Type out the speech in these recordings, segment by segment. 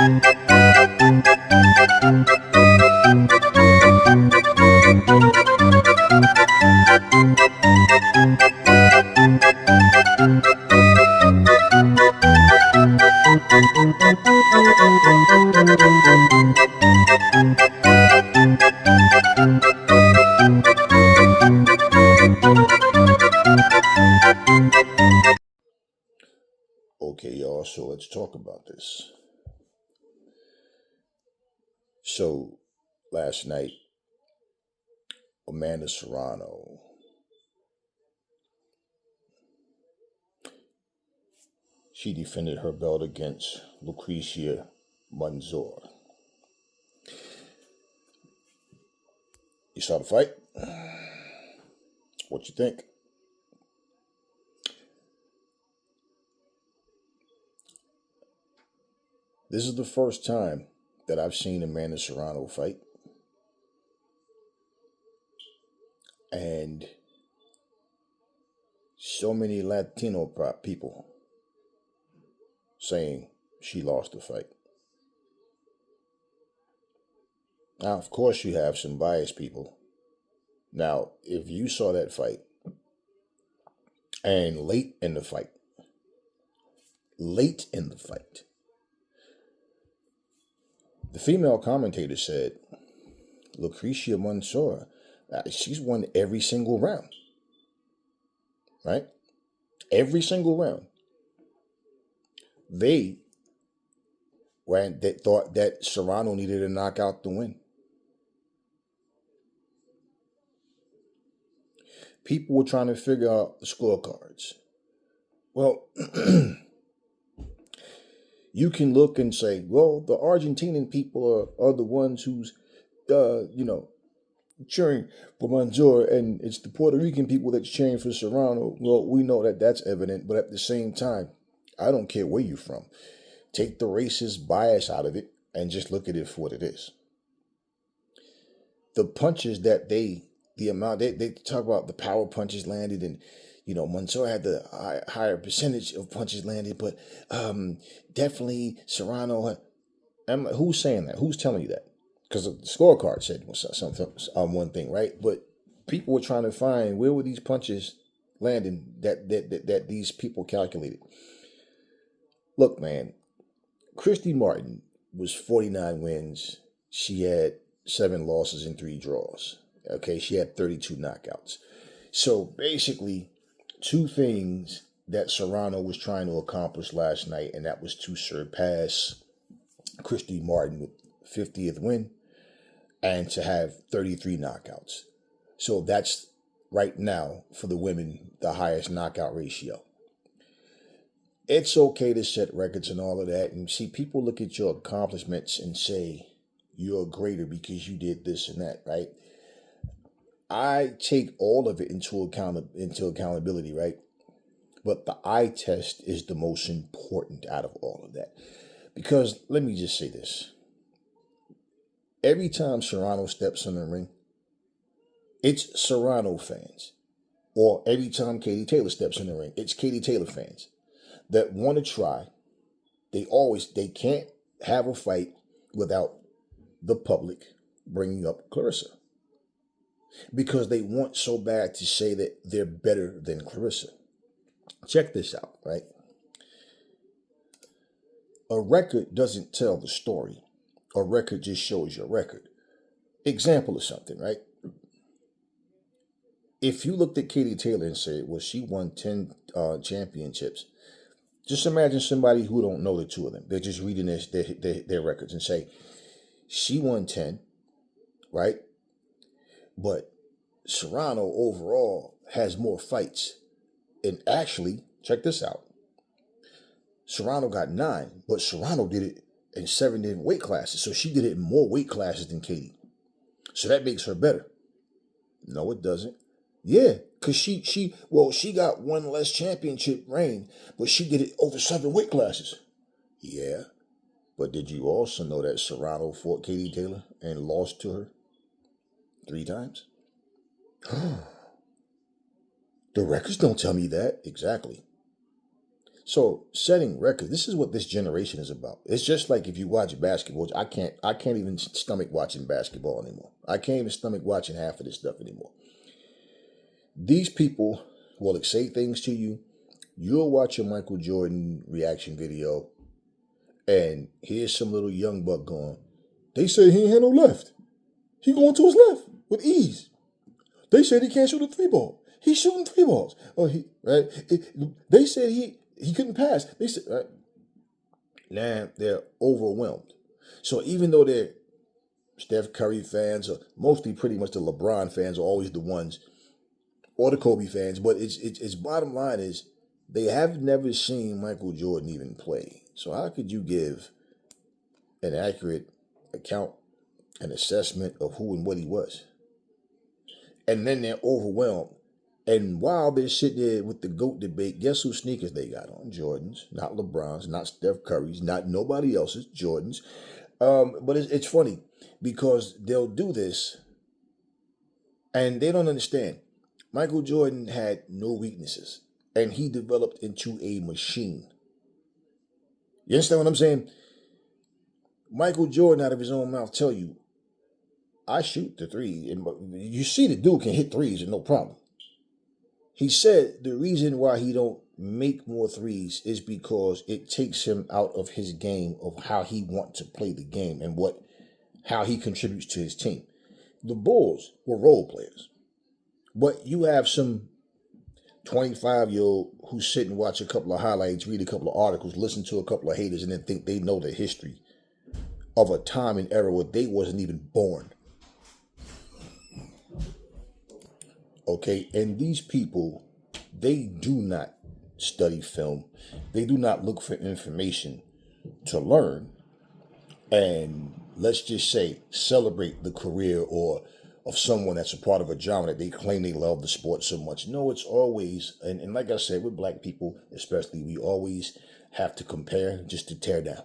Okay, y'all, so let's talk about this. So, last night, Amanda Serrano, she defended her belt against Lucrecia Manzur. You saw the fight? What you think? This is the first time that I've seen Amanda Serrano fight. And so many Latino people saying she lost the fight. Now, of course, you have some biased people. Now, if you saw that fight and late in the fight, the female commentator said, Lucrecia Manzur, she's won every single round. Right? Every single round. They thought that Serrano needed a knockout to win. People were trying to figure out the scorecards. Well, you can look and say, well, the Argentinian people are the ones who's, cheering for Manzur, and it's the Puerto Rican people that's cheering for Serrano. Well, we know that that's evident, but at the same time, I don't care where you're from. Take the racist bias out of it and just look at it for what it is. The punches that they talk about the power punches landed, and Mansour had the higher percentage of punches landed, but definitely Serrano. Who's saying that? Who's telling you that? Because the scorecard said something on one thing, right? But people were trying to find where were these punches landing that these people calculated. Look, man, Christy Martin was 49 wins. She had 7 losses and 3 draws. Okay, she had 32 knockouts. So basically, 2 things that Serrano was trying to accomplish last night, and that was to surpass Christy Martin with 50th win and to have 33 knockouts. So that's right now for the women the highest knockout ratio. It's okay to set records and all of that, and see, people look at your accomplishments and say you're greater because you did this and that, right? I take all of it into accountability, right? But the eye test is the most important out of all of that. Because let me just say this. Every time Serrano steps in the ring, it's Serrano fans. Or every time Katie Taylor steps in the ring, it's Katie Taylor fans that want to try. They can't have a fight without the public bringing up Clarissa. Because they want so bad to say that they're better than Clarissa. Check this out, right? A record doesn't tell the story. A record just shows your record. Example of something, right? If you looked at Katie Taylor and said, well, she won 10 championships, just imagine somebody who don't know the two of them. They're just reading their records and say, she won 10, right? But Serrano overall has more fights. And actually, check this out. Serrano got 9, but Serrano did it in 7 different weight classes. So she did it in more weight classes than Katie. So that makes her better. No, it doesn't. Yeah, because she got 1 less championship reign, but she did it over 7 weight classes. Yeah, but did you also know that Serrano fought Katie Taylor and lost to her 3 times? The records don't tell me that. Exactly. So setting records, this is what this generation is about. It's just like if you watch basketball, I can't even stomach watching basketball anymore. I can't even stomach watching half of this stuff anymore. These people will say things to you. You'll watch a Michael Jordan reaction video, and here's some little young buck going, they say he ain't had no left. He going to his left with ease. They said he can't shoot a three ball. He's shooting three balls. Right? They said he couldn't pass. They said, right? Now they're overwhelmed. So even though they're Steph Curry fans, or mostly pretty much the LeBron fans are always the ones, or the Kobe fans, but it's bottom line is they have never seen Michael Jordan even play. So how could you give an accurate account, an assessment of who and what he was? And then they're overwhelmed. And while they're sitting there with the GOAT debate, guess whose sneakers they got on? Jordans, not LeBron's, not Steph Curry's, not nobody else's, Jordans. But it's funny because they'll do this and they don't understand. Michael Jordan had no weaknesses and he developed into a machine. You understand what I'm saying? Michael Jordan out of his own mouth tell you, I shoot the three. And you see the dude can hit threes and no problem. He said the reason why he don't make more threes is because it takes him out of his game of how he wants to play the game and how he contributes to his team. The Bulls were role players. But you have some 25-year-old who sit and watch a couple of highlights, read a couple of articles, listen to a couple of haters, and then think they know the history of a time and era where they wasn't even born. Okay, and these people, they do not study film. They do not look for information to learn and, let's just say, celebrate the career or of someone that's a part of a genre that they claim they love the sport so much. No, it's always, and like I said, with black people especially, we always have to compare just to tear down.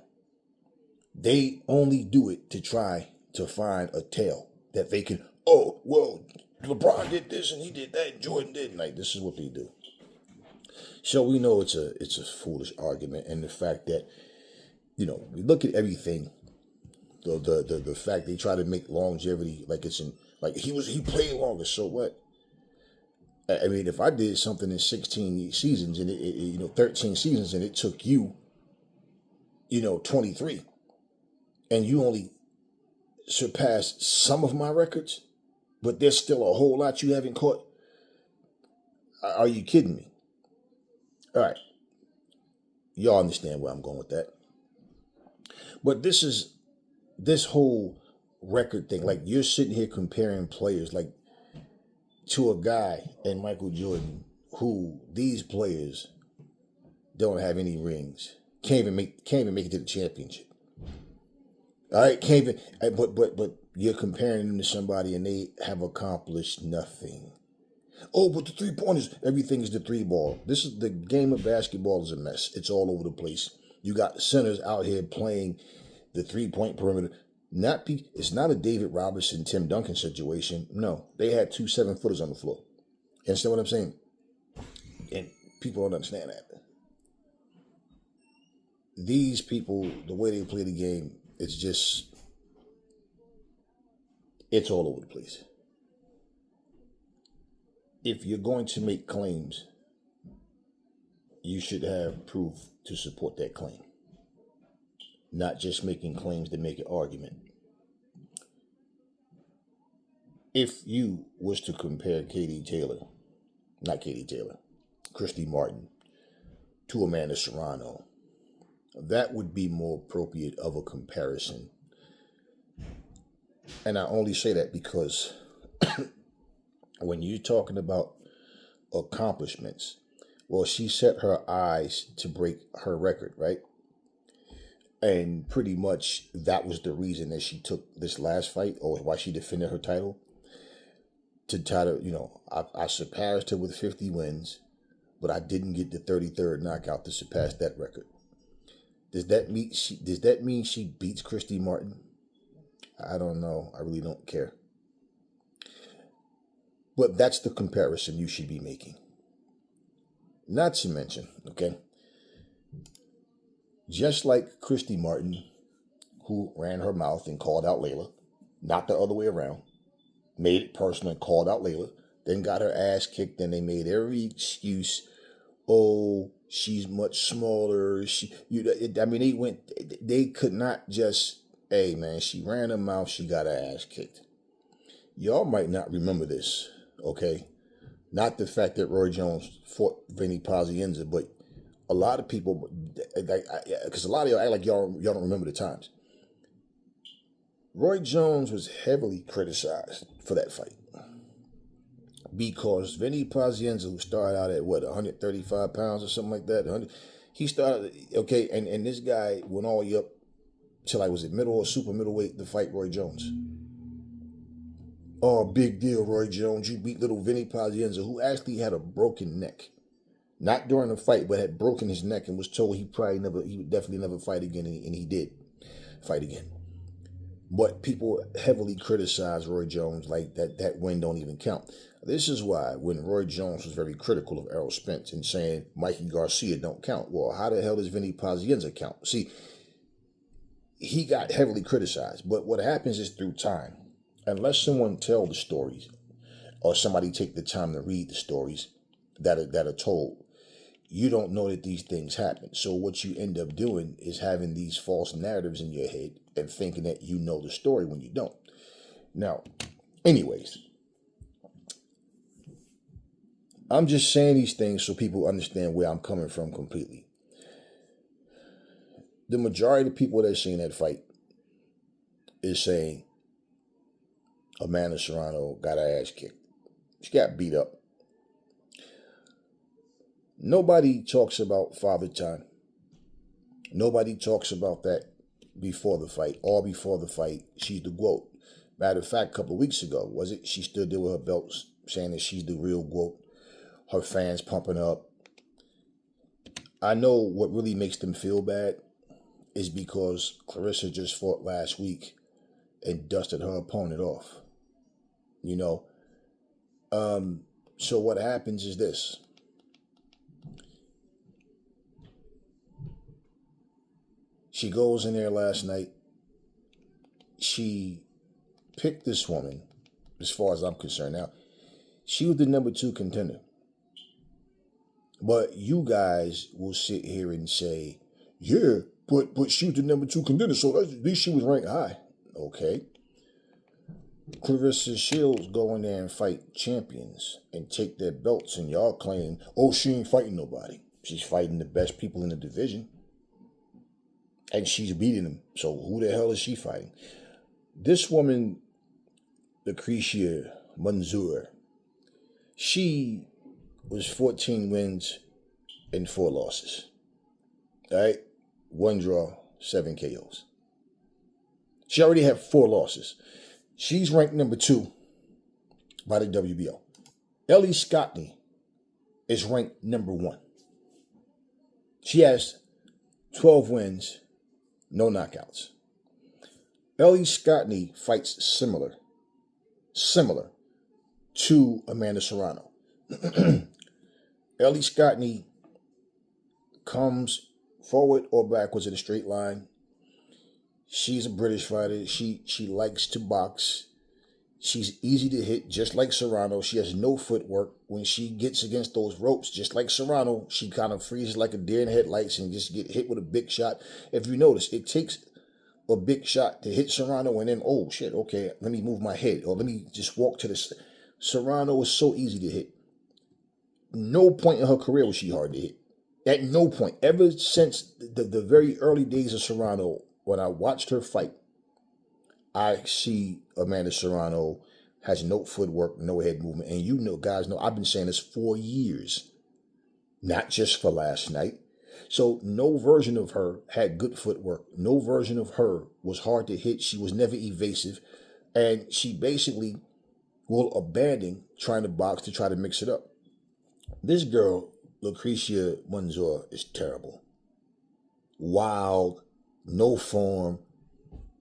They only do it to try to find a tale that they can, oh, well, LeBron did this and he did that and Jordan didn't. Like, this is what they do. So we know it's a foolish argument, and the fact that, we look at everything, the fact they try to make longevity like it's in, like he played longer, so what? I mean, if I did something in 16 seasons and it 13 seasons and it took you, 23, and you only surpassed some of my records, but there's still a whole lot you haven't caught. Are you kidding me? All right. Y'all understand where I'm going with that. But this whole record thing, like you're sitting here comparing players like to a guy and Michael Jordan who these players don't have any rings. Can't even make it to the championship. All right, can't even, but you're comparing them to somebody and they have accomplished nothing. Oh, but the three-pointers, everything is the three ball. This is the game of basketball is a mess. It's all over the place. You got centers out here playing the three-point perimeter. It's not a David Robinson, Tim Duncan situation. No, they had 2 7-footers on the floor. You understand what I'm saying? And people don't understand that. These people, the way they play the game, it's all over the place. If you're going to make claims, you should have proof to support that claim. Not just making claims to make an argument. If you was to compare Christy Martin to Amanda Serrano, that would be more appropriate of a comparison. And I only say that because when you're talking about accomplishments, well, she set her eyes to break her record, right? And pretty much that was the reason that she took this last fight, or why she defended her title, to try to, I surpassed her with 50 wins, but I didn't get the 33rd knockout to surpass that record. Does that mean she beats Christy Martin? I don't know. I really don't care. But that's the comparison you should be making. Not to mention, okay, Just like Christy Martin, who ran her mouth and called out Layla, not the other way around, made it personal and called out Layla, then got her ass kicked, and they made every excuse. Oh, she's much smaller. They could not just, hey man, she ran her mouth, she got her ass kicked. Y'all might not remember this, okay? Not the fact that Roy Jones fought Vinny Pazienza, but a lot of people, because a lot of y'all act like y'all don't remember the times. Roy Jones was heavily criticized for that fight because Vinny Pazienza, who started out at 135 pounds or something like that, he started, okay, and this guy went all the way up till I was at middle or super middleweight to fight Roy Jones. Oh, big deal, Roy Jones. You beat little Vinny Pazienza, who actually had a broken neck. Not during the fight, but had broken his neck and was told he would definitely never fight again, and he did fight again. But people heavily criticized Roy Jones like that win don't even count. This is why when Roy Jones was very critical of Errol Spence and saying Mikey Garcia don't count. Well, how the hell does Vinny Pazienza count? See, he got heavily criticized, but what happens is through time, unless someone tell the stories or somebody take the time to read the stories that are told, you don't know that these things happen. So what you end up doing is having these false narratives in your head and thinking that you know the story when you don't. Now, anyways, I'm just saying these things so people understand where I'm coming from completely. The majority of the people that are seeing that fight is saying Amanda Serrano got her ass kicked. She got beat up. Nobody talks about Father Time. Nobody talks about that before the fight. Or before the fight, she's the GOAT. Matter of fact, a couple of weeks ago, was it? She stood there with her belts saying that she's the real GOAT. Her fans pumping up. I know what really makes them feel bad is because Clarissa just fought last week and dusted her opponent off. You know? So what happens is this. She goes in there last night. She picked this woman, as far as I'm concerned. Now, she was the number 2 contender. But you guys will sit here and say, yeah, but she was the number 2 contender, so at least she was ranked high. Okay. Clarissa Shields go in there and fight champions and take their belts, and y'all claim, oh, she ain't fighting nobody. She's fighting the best people in the division. And she's beating them. So who the hell is she fighting? This woman, Lucrecia Manzur, she was 14 wins and 4 losses. All right? 1 draw, 7 KOs. She already had 4 losses. She's ranked number 2 by the WBO. Ellie Scottney is ranked number 1. She has 12 wins, no knockouts. Ellie Scottney fights similar to Amanda Serrano. Ellie Scottney comes forward or backwards in a straight line. She's a British fighter. She likes to box. She's easy to hit, just like Serrano. She has no footwork. When she gets against those ropes, just like Serrano, she kind of freezes like a deer in headlights and just get hit with a big shot. If you notice, it takes a big shot to hit Serrano and then, oh shit, okay, let me move my head or let me just walk to this. Serrano is so easy to hit. No point in her career was she hard to hit. At no point. Ever since the very early days of Serrano, when I watched her fight, I see Amanda Serrano has no footwork, no head movement. And you know, guys know, I've been saying this for years, not just for last night. So no version of her had good footwork. No version of her was hard to hit. She was never evasive. And she basically will abandon trying to box to try to mix it up. This girl, Lucrecia Manzur, is terrible. Wild, no form,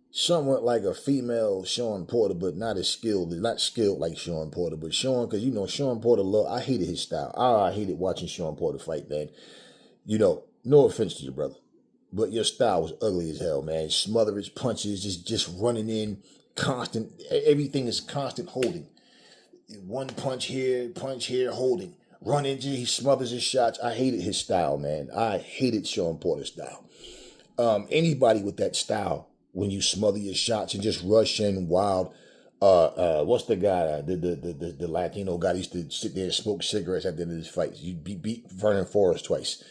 somewhat like a female Sean Porter, but not as skilled, not skilled like Sean Porter, but Sean, because you know, Sean Porter, I hated his style. I hated watching Sean Porter fight, man. You know, no offense to your brother, but your style was ugly as hell, man. Smothers, punches, just running in, constant. Everything is constant holding. One punch here, holding. Run into, he smothers his shots. I hated his style, man. I hated Sean Porter's style. Anybody with that style, when you smother your shots and just rush in wild. What's the guy? The Latino guy that used to sit there and smoke cigarettes at the end of his fights. You beat Vernon Forrest twice.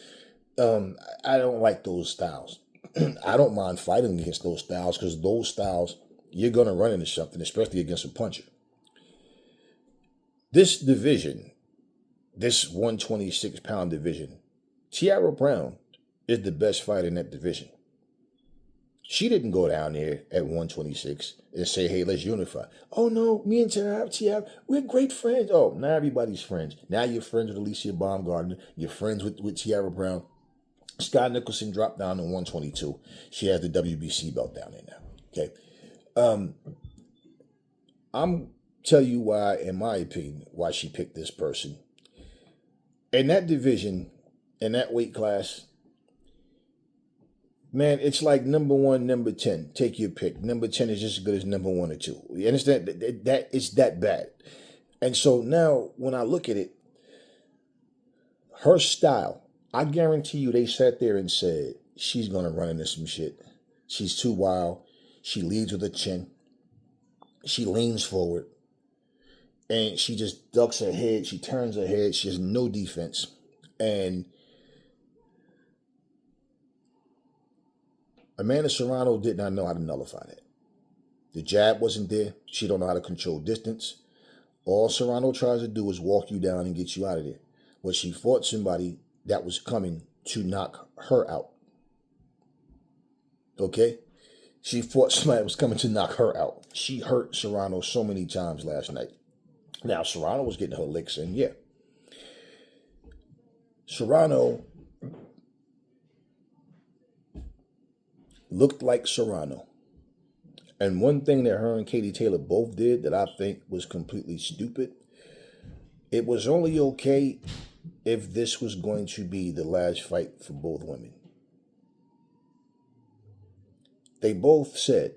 I don't like those styles. I don't mind fighting against those styles because those styles, you're going to run into something, especially against a puncher. This division, this 126-pound division, Tiara Brown is the best fighter in that division. She didn't go down there at 126 and say, hey, let's unify. Oh, no, me and Tiara, we're great friends. Oh, now everybody's friends. Now you're friends with Alicia Baumgartner. You're friends with Tiara Brown. Scott Nicholson dropped down to 122. She has the WBC belt down there now. Okay. I'm tell you why, in my opinion, why she picked this person. In that division, in that weight class, man, it's like number 1, number 10. Take your pick. Number 10 is just as good as number 1 or 2. You understand? That it's that bad. And so now, when I look at it, her style, I guarantee you they sat there and said, she's going to run into some shit. She's too wild. She leads with a chin. She leans forward. And she just ducks her head. She turns her head. She has no defense. And Amanda Serrano did not know how to nullify that. The jab wasn't there. She don't know how to control distance. All Serrano tries to do is walk you down and get you out of there. But she fought somebody that was coming to knock her out. Okay? She fought somebody that was coming to knock her out. She hurt Serrano so many times last night. Now, Serrano was getting her licks in, yeah. Serrano looked like Serrano. And one thing that her and Katie Taylor both did that I think was completely stupid, it was only okay if this was going to be the last fight for both women. They both said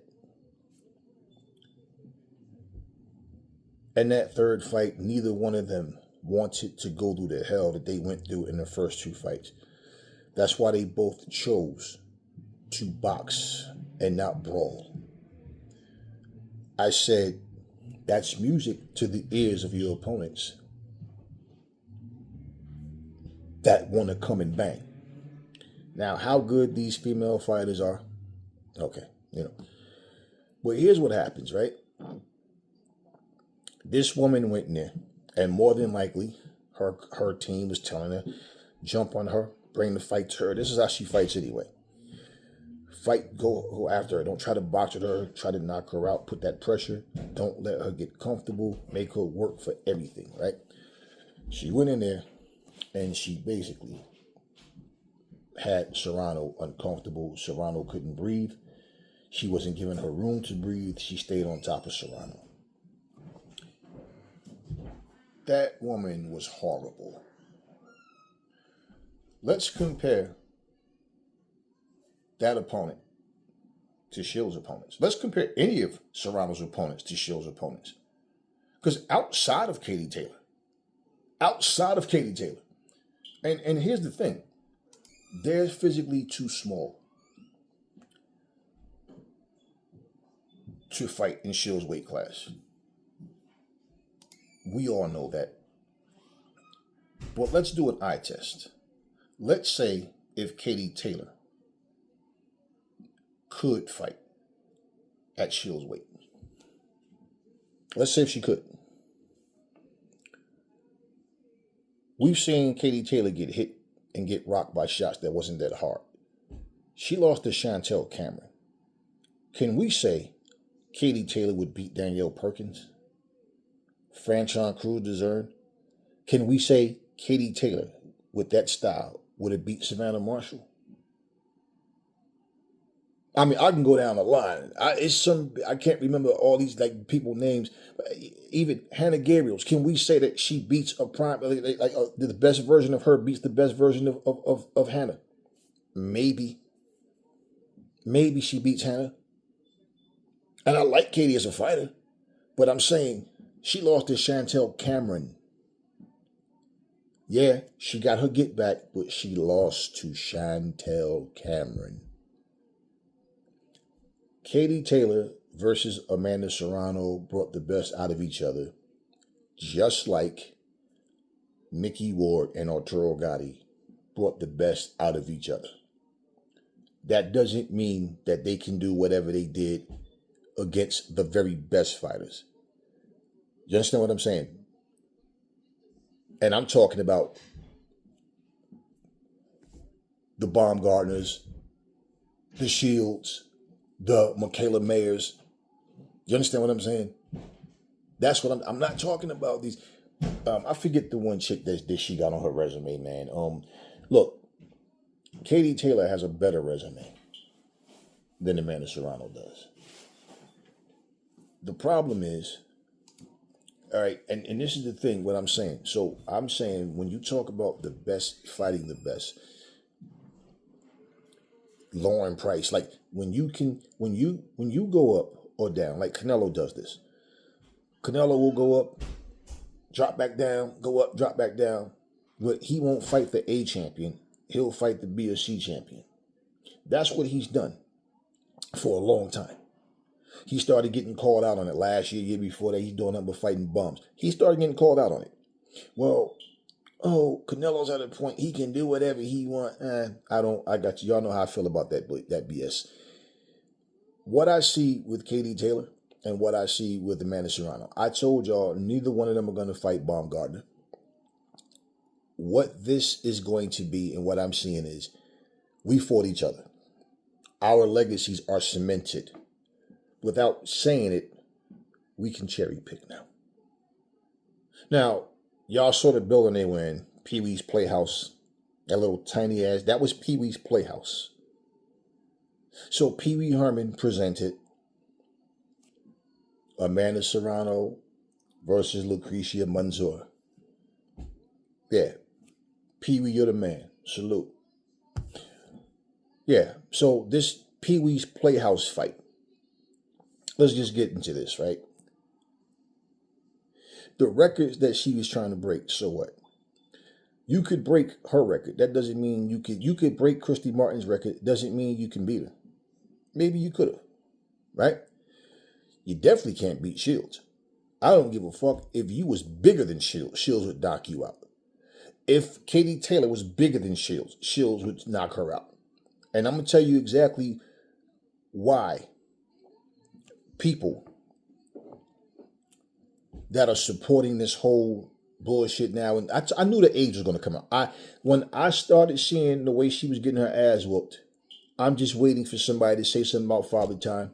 in that third fight, neither one of them wanted to go through the hell that they went through in the first 2 fights. That's why they both chose to box and not brawl. I said, that's music to the ears of your opponents that want to come and bang. Now, how good these female fighters are, okay, But here's what happens, right? This woman went in there, and more than likely, her team was telling her, jump on her, bring the fight to her. This is how she fights anyway. Fight, go after her. Don't try to box with her. Try to knock her out. Put that pressure. Don't let her get comfortable. Make her work for everything, right? She went in there, and she basically had Serrano uncomfortable. Serrano couldn't breathe. She wasn't giving her room to breathe. She stayed on top of Serrano. That woman was horrible. Let's compare that opponent to Shill's opponents. Let's compare any of Serrano's opponents to Shill's opponents. Because outside of Katie Taylor, and here's the thing, they're physically too small to fight in Shill's weight class. We all know that. But let's do an eye test. Let's say if Katie Taylor could fight at Shill's weight. Let's say if she could. We've seen Katie Taylor get hit and get rocked by shots that wasn't that hard. She lost to Chantel Cameron. Can we say Katie Taylor would beat Danielle Perkins? Franchon Cruz-Dezern? Can we say Katie Taylor, with that style, would have beat Savannah Marshall? I mean, I can go down the line. I can't remember all these people names. Even Hannah Gabriels. Can we say that she beats a prime, the best version of her beats the best version of Hannah? Maybe. maybe she beats Hannah. And I like Katie as a fighter, but I'm saying she lost to Chantel Cameron. Yeah, she got her get back, but she lost to Chantel Cameron. Katie Taylor versus Amanda Serrano brought the best out of each other, just like Mickey Ward and Arturo Gatti brought the best out of each other. That doesn't mean that they can do whatever they did against the very best fighters. You understand what I'm saying? And I'm talking about the Baumgartners, the Shields, the Michaela Mayers. You understand what I'm saying? That's what I'm not talking about these. I forget the one chick that she got on her resume, man. Look, Katie Taylor has a better resume than Amanda Serrano does. The problem is, all right, and this is the thing, what I'm saying. So I'm saying when you talk about the best fighting the best, Lauren Price, like when you go up or down, like Canelo does this. Canelo will go up, drop back down, go up, drop back down. But he won't fight the A champion. He'll fight the B or C champion. That's what he's done for a long time. He started getting called out on it last year before that. He's doing nothing but fighting bums. He started getting called out on it. Well, Canelo's at a point he can do whatever he wants. I got you. Y'all know how I feel about that BS. What I see with Katie Taylor and what I see with Amanda Serrano, I told y'all neither one of them are going to fight Baumgartner. What this is going to be and what I'm seeing is we fought each other. Our legacies are cemented. Without saying it, we can cherry pick now. Now, y'all saw the building they were in, Pee Wee's Playhouse. That little tiny ass, that was Pee Wee's Playhouse. So Pee Wee Herman presented Amanda Serrano versus Lucrecia Manzur. Yeah. Pee Wee, you're the man. Salute. Yeah. So this Pee Wee's Playhouse fight. Let's just get into this, right? The records that she was trying to break, so what? You could break her record. That doesn't mean you could break Christy Martin's record. Doesn't mean you can beat her. Maybe you could have, right? You definitely can't beat Shields. I don't give a fuck if you was bigger than Shields. Shields would knock you out. If Katie Taylor was bigger than Shields, Shields would knock her out. And I'm going to tell you exactly why people that are supporting this whole bullshit now, and I knew the age was going to come out. When I started seeing the way she was getting her ass whooped, I'm just waiting for somebody to say something about Father Time.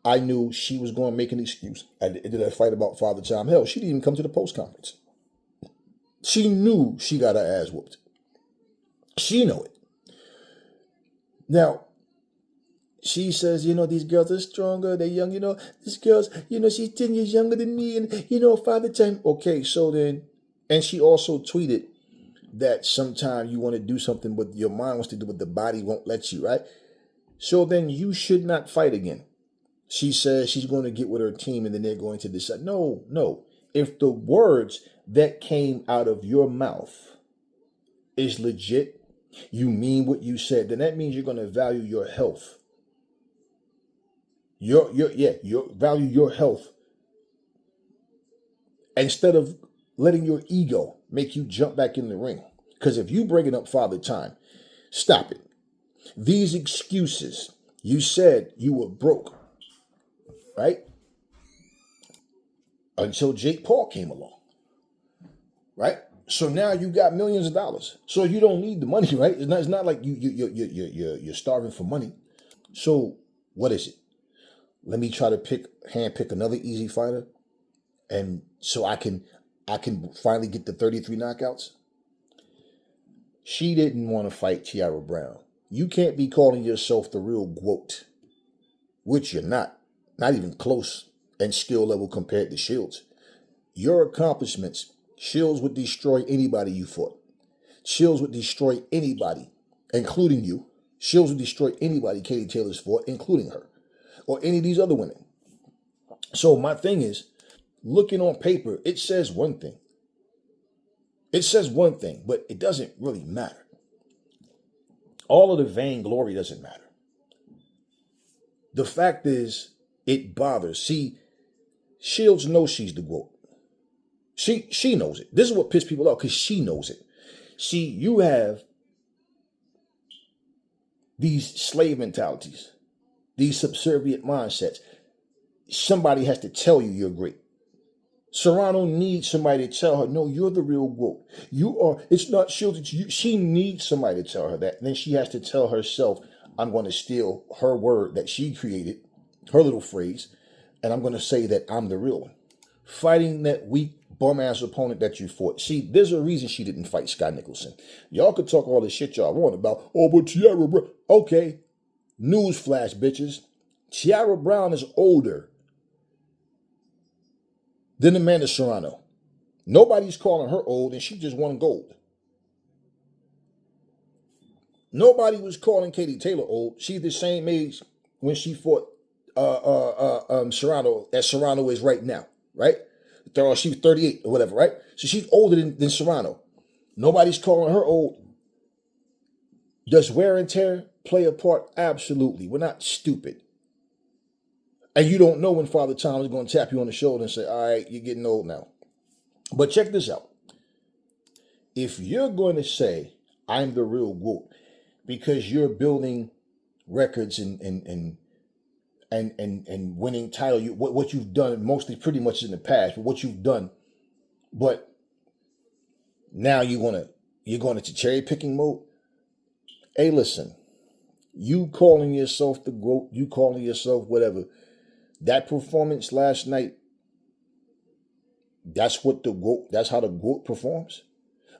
I knew she was going to make an excuse. I did that fight about Father Time. Hell, she didn't even come to the post conference. She knew she got her ass whooped. She know it. Now, she says, these girls are stronger, they're young, these girls, she's 10 years younger than me, and, Father Time. Okay, so then, and she also tweeted that sometimes you want to do something, but your mind wants to do what the body won't let you, right? So then you should not fight again. She says she's going to get with her team, and then they're going to decide. No. If the words that came out of your mouth is legit, you mean what you said, then that means you're going to value your health. Your value your health instead of letting your ego make you jump back in the ring. Because if you bringing up Father Time, stop it. These excuses, you said you were broke, right? Until Jake Paul came along, right? So now you got millions of dollars. So you don't need the money, right? It's not like you're starving for money. So what is it? Let me try to handpick another easy fighter, and so I can finally get the 33 knockouts. She didn't want to fight Tiara Brown. You can't be calling yourself the real GOAT, which you're not even close in skill level compared to Shields. Your accomplishments, Shields would destroy anybody you fought. Shields would destroy anybody, including you. Shields would destroy anybody Katie Taylor's fought, including her, or any of these other women. So my thing is, looking on paper, it says one thing. It says one thing, but it doesn't really matter. All of the vainglory doesn't matter. The fact is, it bothers. See, Shields knows she's the GOAT. She knows it. This is what pissed people off, because she knows it. See, you have these slave mentalities, these subservient mindsets. Somebody has to tell you you're great. Serrano needs somebody to tell her, no, you're the real GOAT. You are, it's not Shields, it's you. She needs somebody to tell her that. And then she has to tell herself, I'm going to steal her word that she created, her little phrase, and I'm going to say that I'm the real one. Fighting that weak, bum-ass opponent that you fought. See, there's a reason she didn't fight Sky Nicholson. Y'all could talk all this shit y'all want about, oh, but Tiara Brown. Okay, newsflash, bitches. Tiara Brown is older than Amanda Serrano. Nobody's calling her old, and she just won gold. Nobody was calling Katie Taylor old. She's the same age when she fought Serrano as Serrano is right now, right? She was 38 or whatever, right? So she's older than Serrano. Nobody's calling her old. Does wear and tear play a part? Absolutely. We're not stupid. And you don't know when Father Time is going to tap you on the shoulder and say, all right, you're getting old now. But check this out. If you're going to say, I'm the real GOAT, because you're building records and winning title, what you've done mostly pretty much in the past, but what you've done, but now you're going into cherry picking mode. Hey, listen, you calling yourself the GOAT, you calling yourself whatever, that performance last night, that's how the GOAT performs.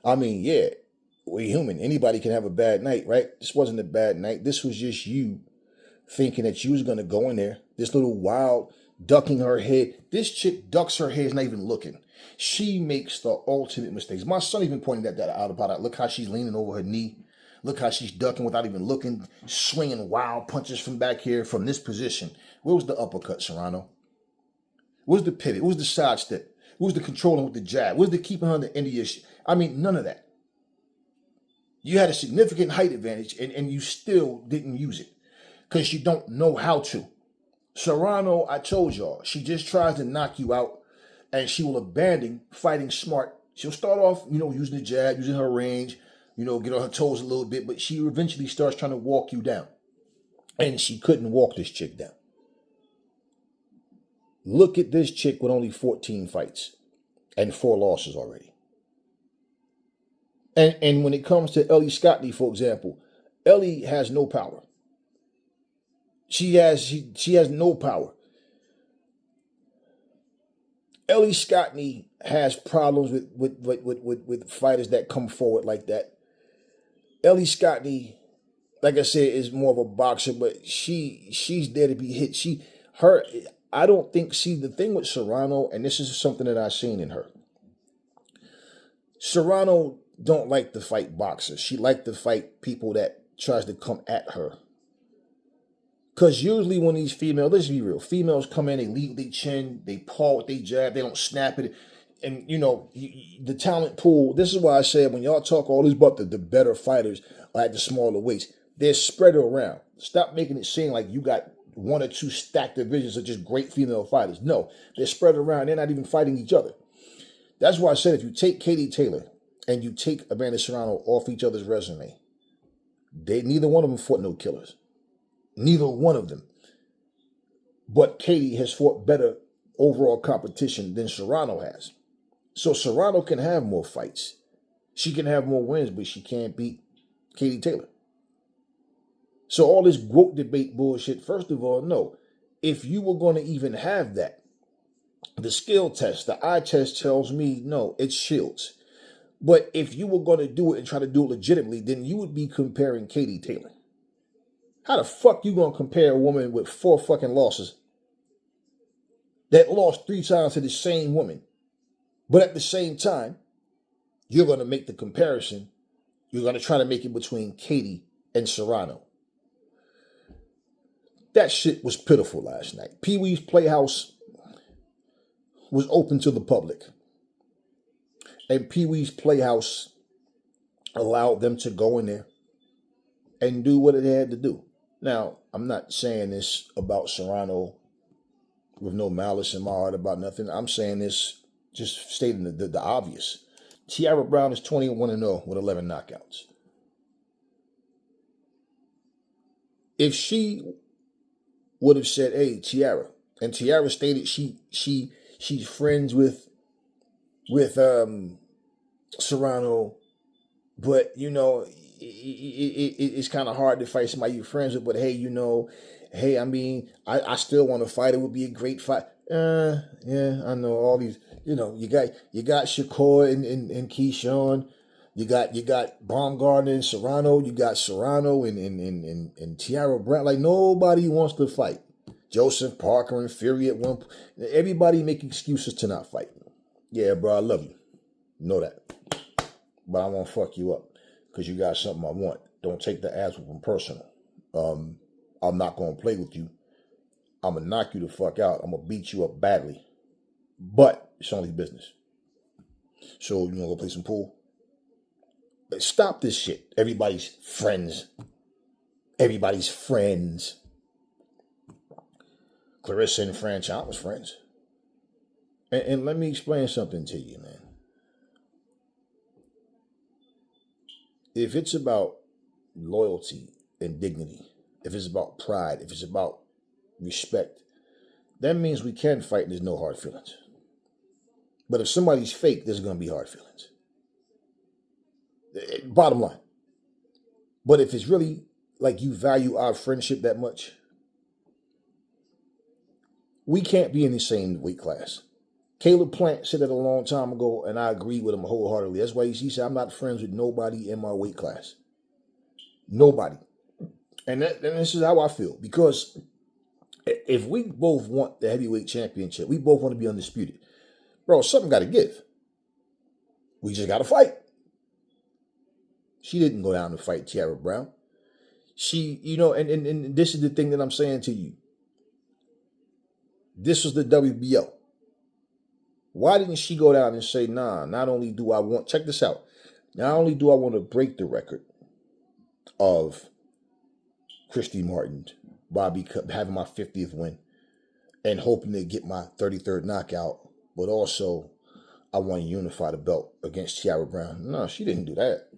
I mean, yeah, we're human. Anybody can have a bad night, right? This wasn't a bad night. This was just you thinking that you was going to go in there. This little wild ducking her head. This chick ducks her head, is not even looking. She makes the ultimate mistakes. My son even pointed that out about it. Look how she's leaning over her knee. Look how she's ducking without even looking, swinging wild punches from back here from this position. Where was the uppercut, Serrano? Where's the pivot? Where's the side step? Where's the controlling with the jab? Where's the keeping her on the end of your I mean, none of that. You had a significant height advantage, and you still didn't use it because you don't know how to. Serrano, I told y'all, she just tries to knock you out, and she will abandon fighting smart. She'll start off, using the jab, using her range, get on her toes a little bit, but she eventually starts trying to walk you down. And she couldn't walk this chick down. Look at this chick with only 14 fights and 4 losses already. And when it comes to Ellie Scottney, for example, Ellie has no power. She has no power. Ellie Scottney has problems with fighters that come forward like that. Ellie Scottney, like I said, is more of a boxer, but she's there to be hit. I don't think, the thing with Serrano, and this is something that I've seen in her. Serrano don't like to fight boxers. She like to fight people that tries to come at her. Because usually when these females, let's be real, females come in, they lead with their chin, they paw with their jab, they don't snap it. And, the talent pool, this is why I said when y'all talk all this about the better fighters are at the smaller weights, they're spread around. Stop making it seem like you got 1 or 2 stacked divisions of just great female fighters. No, they're spread around. They're not even fighting each other. That's why I said if you take Katie Taylor and you take Amanda Serrano off each other's resume, neither one of them fought no killers. Neither one of them. But Katie has fought better overall competition than Serrano has. So Serrano can have more fights. She can have more wins, but she can't beat Katie Taylor. So all this GOAT debate bullshit, first of all, no. If you were going to even have that, the skill test, the eye test tells me, no, it's Shields. But if you were going to do it and try to do it legitimately, then you would be comparing Katie Taylor. How the fuck you going to compare a woman with 4 fucking losses that lost 3 times to the same woman? But at the same time, you're going to make the comparison. You're going to try to make it between Katie and Serrano. That shit was pitiful last night. Pee Wee's Playhouse was open to the public. And Pee Wee's Playhouse allowed them to go in there and do what it had to do. Now, I'm not saying this about Serrano with no malice in my heart about nothing. I'm saying this just stating the obvious. Tiara Brown is 21-0 with 11 knockouts. If she would have said, hey, Tiara, and Tiara stated she's friends with Serrano, but it's kind of hard to fight somebody you're friends with. But hey, I mean, I still want to fight. It would be a great fight. Yeah, I know all these. You got Shakur and Keyshawn. You got Baumgartner and Serrano. You got Serrano and Tiara Brown. Like, nobody wants to fight. Joseph Parker and Fury at one point. Everybody make excuses to not fight. Yeah, bro, I love you. You know that. But I won't fuck you up because you got something I want. Don't take the ass whooping personal. I'm not going to play with you. I'm going to knock you the fuck out. I'm going to beat you up badly. But it's only business. So, you want to go play some pool? Stop this shit. Everybody's friends. Everybody's friends. Clarissa and Franchon was friends. And let me explain something to you, man. If it's about loyalty and dignity, if it's about pride, if it's about respect, that means we can fight and there's no hard feelings. But if somebody's fake, there's going to be hard feelings. Bottom line. But if it's really like you value our friendship that much, we can't be in the same weight class. Caleb Plant said that a long time ago, and I agree with him wholeheartedly. That's why he said, I'm not friends with nobody in my weight class. Nobody. And this is how I feel. Because if we both want the heavyweight championship, we both want to be undisputed. Bro, something got to give. We just got to fight. She didn't go down to fight Tiara Brown. She, and this is the thing that I'm saying to you. This was the WBO. Why didn't she go down and say, nah, not only do I want, check this out. Not only do I want to break the record of Christy Martin by having my 50th win and hoping to get my 33rd knockout, but also I want to unify the belt against Tiara Brown. No, she didn't do that.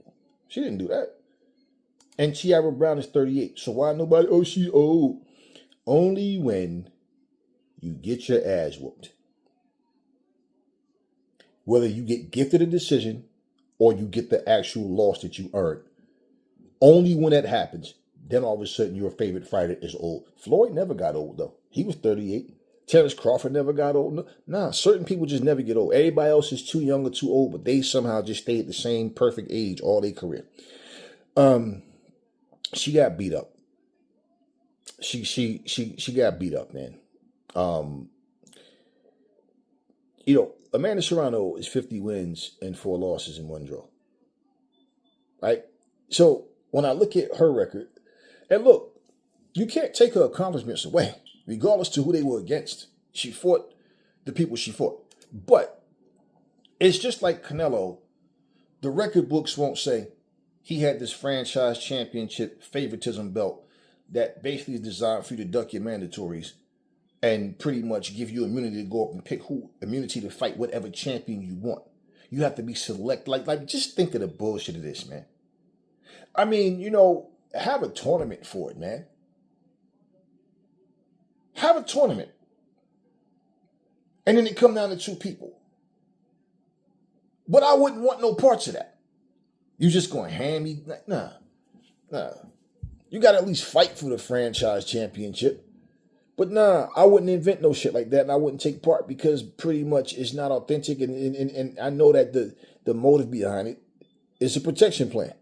She didn't do that. And Tiara Brown is 38. So why nobody, oh, she's old? Only when you get your ass whooped. Whether you get gifted a decision or you get the actual loss that you earned. Only when that happens, then all of a sudden your favorite fighter is old. Floyd never got old, though. He was 38. Terrence Crawford never got old. Nah, certain people just never get old. Everybody else is too young or too old, but they somehow just stay at the same perfect age all their career. She got beat up. She got beat up, man. Amanda Serrano is 50 wins and 4 losses and 1 draw. Right? So when I look at her record, and look, you can't take her accomplishments away, regardless to who they were against. She fought the people she fought. But it's just like Canelo. The record books won't say he had this franchise championship favoritism belt that basically is designed for you to duck your mandatories and pretty much give you immunity to go up and pick immunity to fight whatever champion you want. You have to be select. Like just think of the bullshit of this, man. I mean, have a tournament for it, man. Have a tournament. And then it come down to 2 people. But I wouldn't want no parts of that. You just going to hand me? Nah. You got to at least fight for the franchise championship. But nah, I wouldn't invent no shit like that, and I wouldn't take part because pretty much it's not authentic, and I know that the motive behind it is a protection plan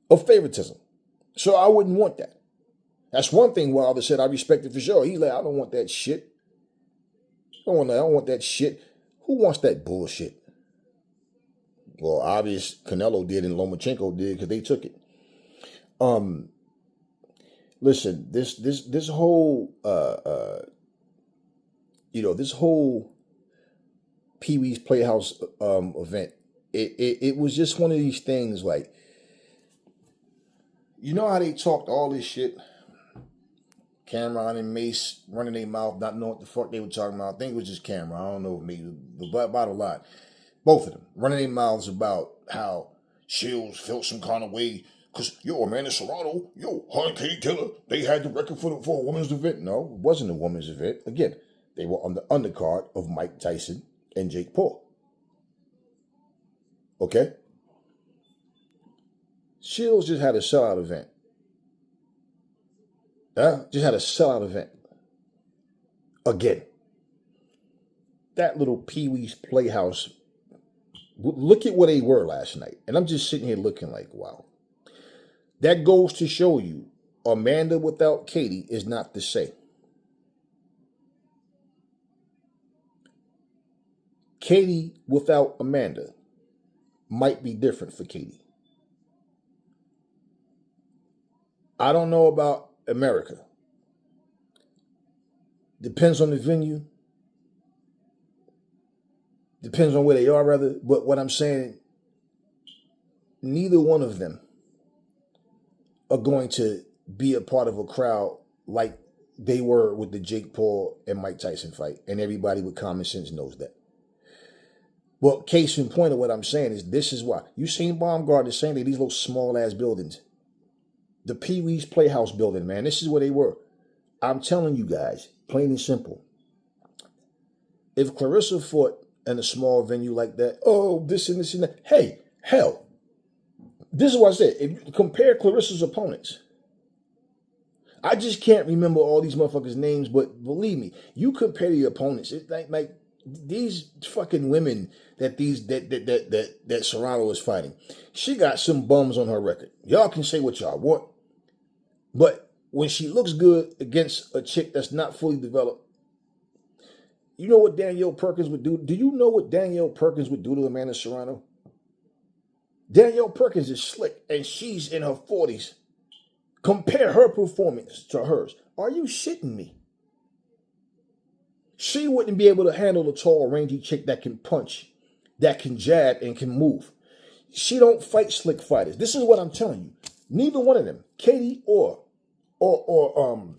of favoritism. So I wouldn't want that. That's one thing Wilder said I respect it for sure. He's like, I don't want that shit. I don't want that shit. Who wants that bullshit? Well, obvious Canelo did and Lomachenko did because they took it. Listen, this whole this whole Pee Wee's Playhouse event. It was just one of these things like, you know how they talked all this shit. Cameron and Mace running their mouth, not knowing what the fuck they were talking about. I think it was just Cameron. I don't know if Mace, but bottom line, both of them running their mouths about how Shields felt some kind of way because Amanda Serrano, her and Katie Taylor, they had the record for a women's event. No, it wasn't a women's event. Again, they were on the undercard of Mike Tyson and Jake Paul. Okay? Shields just had a sellout event. Just had a sellout event. Again. That little Pee Wee's Playhouse. Look at where they were last night. And I'm just sitting here looking like, wow. That goes to show you, Amanda without Katie is not the same. Katie without Amanda might be different for Katie. I don't know about America. Depends on the venue. Depends on where they are, rather. But what I'm saying, neither one of them are going to be a part of a crowd like they were with the Jake Paul and Mike Tyson fight. And everybody with common sense knows that. Well, case in point of what I'm saying is, this is why. You seen Baumgartner saying that these little small-ass buildings. The Pee Wee's Playhouse building, man, this is where they were. I'm telling you guys, plain and simple. If Clarissa fought in a small venue like that, this and this and that. Hey, hell, this is what I said. If you compare Clarissa's opponents, I just can't remember all these motherfuckers' names, but believe me, you compare the opponents, it's like these fucking women that Serrano is fighting. She got some bums on her record. Y'all can say what y'all want, but when she looks good against a chick that's not fully developed, you know what Danielle Perkins would do? Do you know what Danielle Perkins would do to Amanda Serrano? Danielle Perkins is slick, and she's in her 40s. Compare her performance to hers. Are you shitting me? She wouldn't be able to handle a tall, rangy chick that can punch, that can jab, and can move. She don't fight slick fighters. This is what I'm telling you. Neither one of them, Katie or Amanda,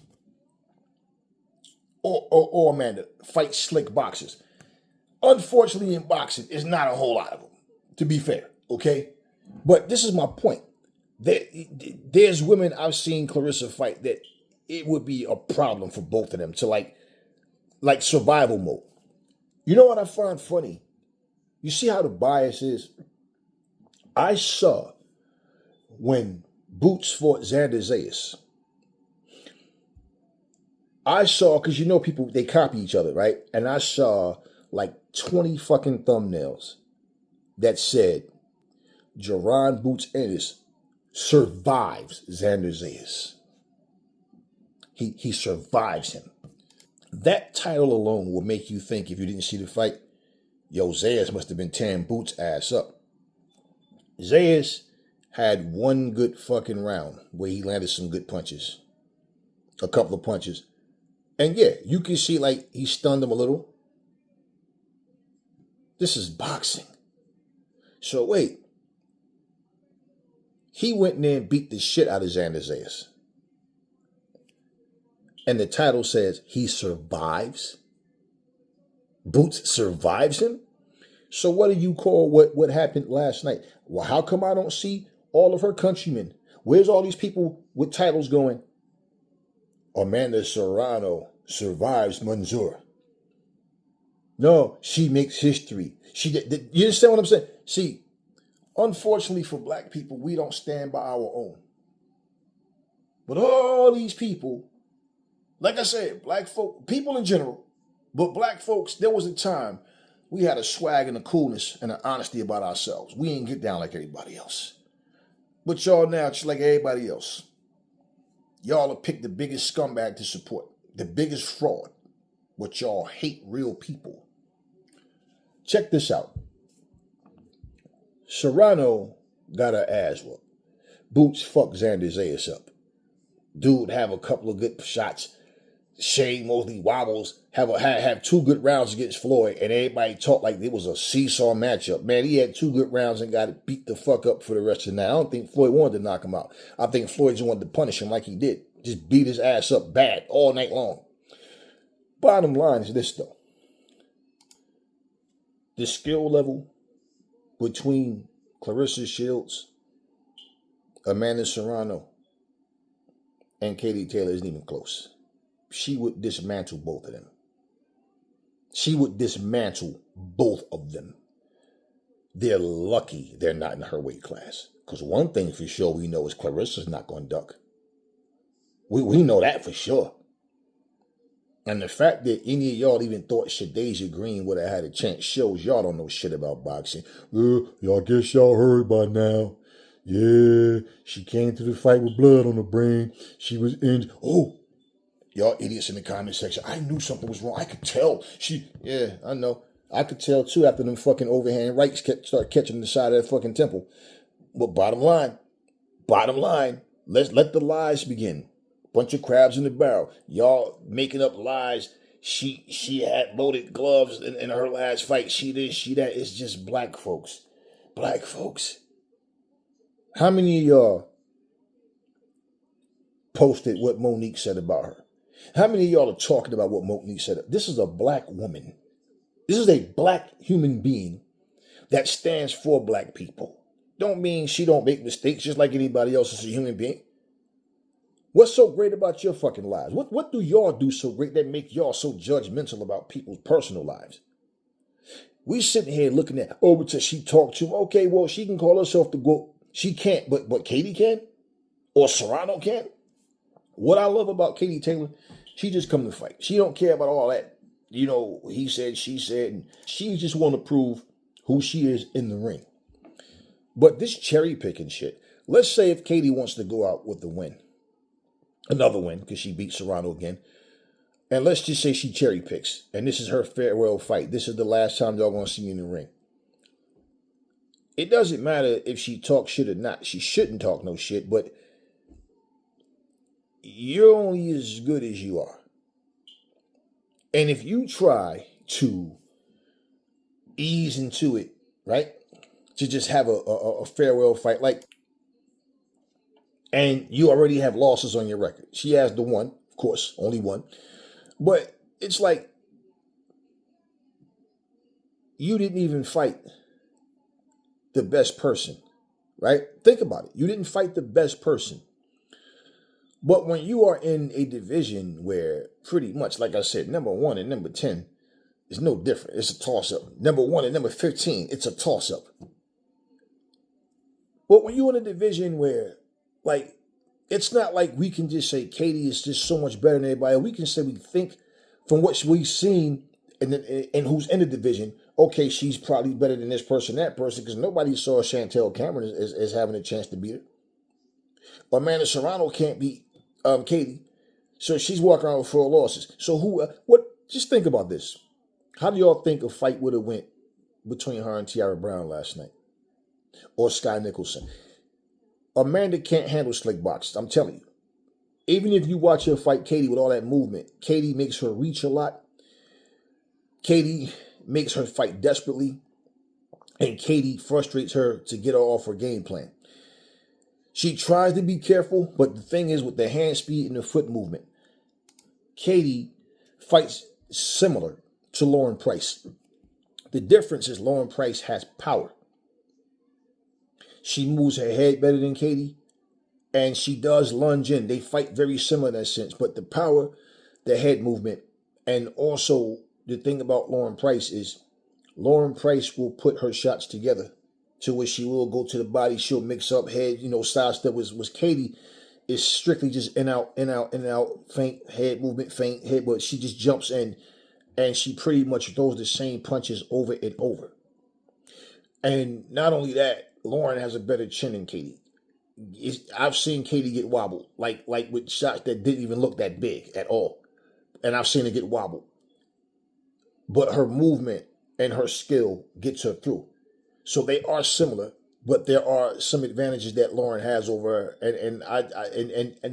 fight slick boxers. Unfortunately, in boxing, it's not a whole lot of them, to be fair, okay? But this is my point. There's women I've seen Clarissa fight that it would be a problem for both of them to like survival mode. You know what I find funny? You see how the bias is? I saw when Boots fought Xander Zayas. I saw, because you know people, they copy each other, right? And I saw like 20 fucking thumbnails that said, Jerron Boots Ennis survives Xander Zayas. He survives him. That title alone will make you think, if you didn't see the fight, Zayas must have been tearing Boots' ass up. Zayas had one good fucking round where he landed some good punches. A couple of punches. And yeah, you can see like he stunned him a little. This is boxing. So wait. He went in there and beat the shit out of Xander Zayas. And the title says he survives. Boots survives him. So what do you call what happened last night? Well, how come I don't see all of her countrymen? Where's all these people with titles going? Amanda Serrano survives Manzur. No, she makes history. You understand what I'm saying? See, unfortunately for black people, we don't stand by our own. But all these people, like I said, black folk, people in general, but black folks, there was a time we had a swag and a coolness and an honesty about ourselves. We ain't get down like everybody else. But y'all now, just like everybody else, y'all have picked the biggest scumbag to support, the biggest fraud, but y'all hate real people. Check this out. Serrano got her ass whooped. Boots fucked Xander Zayas up. Dude have a couple of good shots. Shane Mosley wobbles, have 2 good rounds against Floyd, and everybody talked like it was a seesaw matchup. Man, he had 2 good rounds and got beat the fuck up for the rest of the night. I don't think Floyd wanted to knock him out. I think Floyd just wanted to punish him like he did. Just beat his ass up bad all night long. Bottom line is this, though. The skill level between Claressa Shields, Amanda Serrano, and Katie Taylor isn't even close. She would dismantle both of them. She would dismantle both of them. They're lucky they're not in her weight class. Because one thing for sure we know is Claressa's not going to duck. We know that for sure. And the fact that any of y'all even thought Shadeja Green would have had a chance shows y'all don't know shit about boxing. Y'all guess y'all heard by now. Yeah, she came to the fight with blood on the brain. She was injured. Oh, y'all idiots in the comment section. I knew something was wrong. I could tell. Yeah, I know. I could tell too after them fucking overhand rights start catching the side of that fucking temple. But bottom line, let's let the lies begin. Bunch of crabs in the barrel. Y'all making up lies. She had loaded gloves in her last fight. She this, she that. It's just black folks. Black folks. How many of y'all posted what Monique said about her? How many of y'all are talking about what Monique said? This is a black woman. This is a black human being that stands for black people. Don't mean she don't make mistakes just like anybody else is a human being. What's so great about your fucking lives? What do y'all do so great that make y'all so judgmental about people's personal lives? We sitting here looking at, but she talked to him. Okay, well, she can call herself the GOAT. She can't, but Katie can? Or Serrano can? What I love about Katie Taylor, she just come to fight. She don't care about all that, he said, she said. And she just want to prove who she is in the ring. But this cherry picking shit, let's say if Katie wants to go out with the win, another win, because she beat Serrano again, and let's just say she cherry picks, and this is her farewell fight. This is the last time y'all going to see me in the ring. It doesn't matter if she talks shit or not. She shouldn't talk no shit, but you're only as good as you are. And if you try to ease into it, right, to just have a farewell fight, and you already have losses on your record. She has the one, of course, only one. But it's like you didn't even fight the best person, right? Think about it. You didn't fight the best person. But when you are in a division where pretty much, like I said, number 1 and number 10 is no different. It's a toss-up. Number 1 and number 15, it's a toss-up. But when you're in a division where, it's not like we can just say Katie is just so much better than everybody. We can say we think from what we've seen and who's in the division, okay, she's probably better than this person, that person, because nobody saw Chantel Cameron as having a chance to beat her. Amanda Serrano can't beat Katie, so she's walking around with 4 losses. So just think about this. How do y'all think a fight would have went between her and Tiara Brown last night? Or Sky Nicholson? Amanda can't handle slick boxes, I'm telling you. Even if you watch her fight Katie with all that movement, Katie makes her reach a lot. Katie makes her fight desperately. And Katie frustrates her to get her off her game plan. She tries to be careful, but the thing is with the hand speed and the foot movement, Katie fights similar to Lauren Price. The difference is Lauren Price has power. She moves her head better than Katie, and she does lunge in. They fight very similar in that sense, but the power, the head movement, and also the thing about Lauren Price is Lauren Price will put her shots together to where she will go to the body. She'll mix up head, style stuff. Was Katie is strictly just in, out, feint, head movement, feint, head, but she just jumps in and she pretty much throws the same punches over and over. And not only that, Lauren has a better chin than Katie. I've seen Katie get wobbled, like with shots that didn't even look that big at all. And I've seen her get wobbled. But her movement and her skill gets her through. So they are similar, but there are some advantages that Lauren has over her. And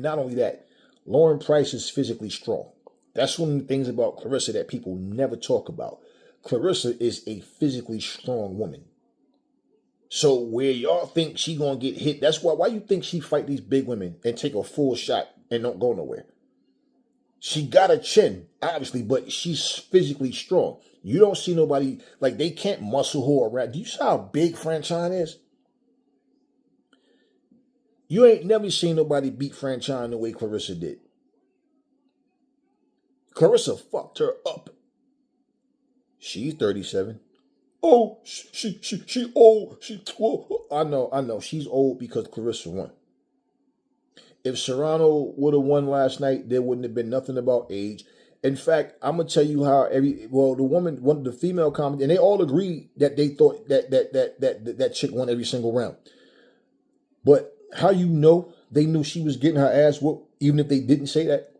not only that, Lauren Price is physically strong. That's one of the things about Clarissa that people never talk about. Clarissa is a physically strong woman. So where y'all think she gonna get hit, that's why you think she fight these big women and take a full shot and don't go nowhere. She got a chin, obviously, but she's physically strong. You don't see nobody, like, they can't muscle her around. Do you see how big Franchine is? You ain't never seen nobody beat Franchine the way Clarissa did. Clarissa fucked her up. She's 37. Oh, she old. I know. She's old because Clarissa won. If Serrano would have won last night, there wouldn't have been nothing about age. In fact, I'm gonna tell you how the female comment, and they all agreed that they thought that chick won every single round. But how you know they knew she was getting her ass whooped, even if they didn't say that,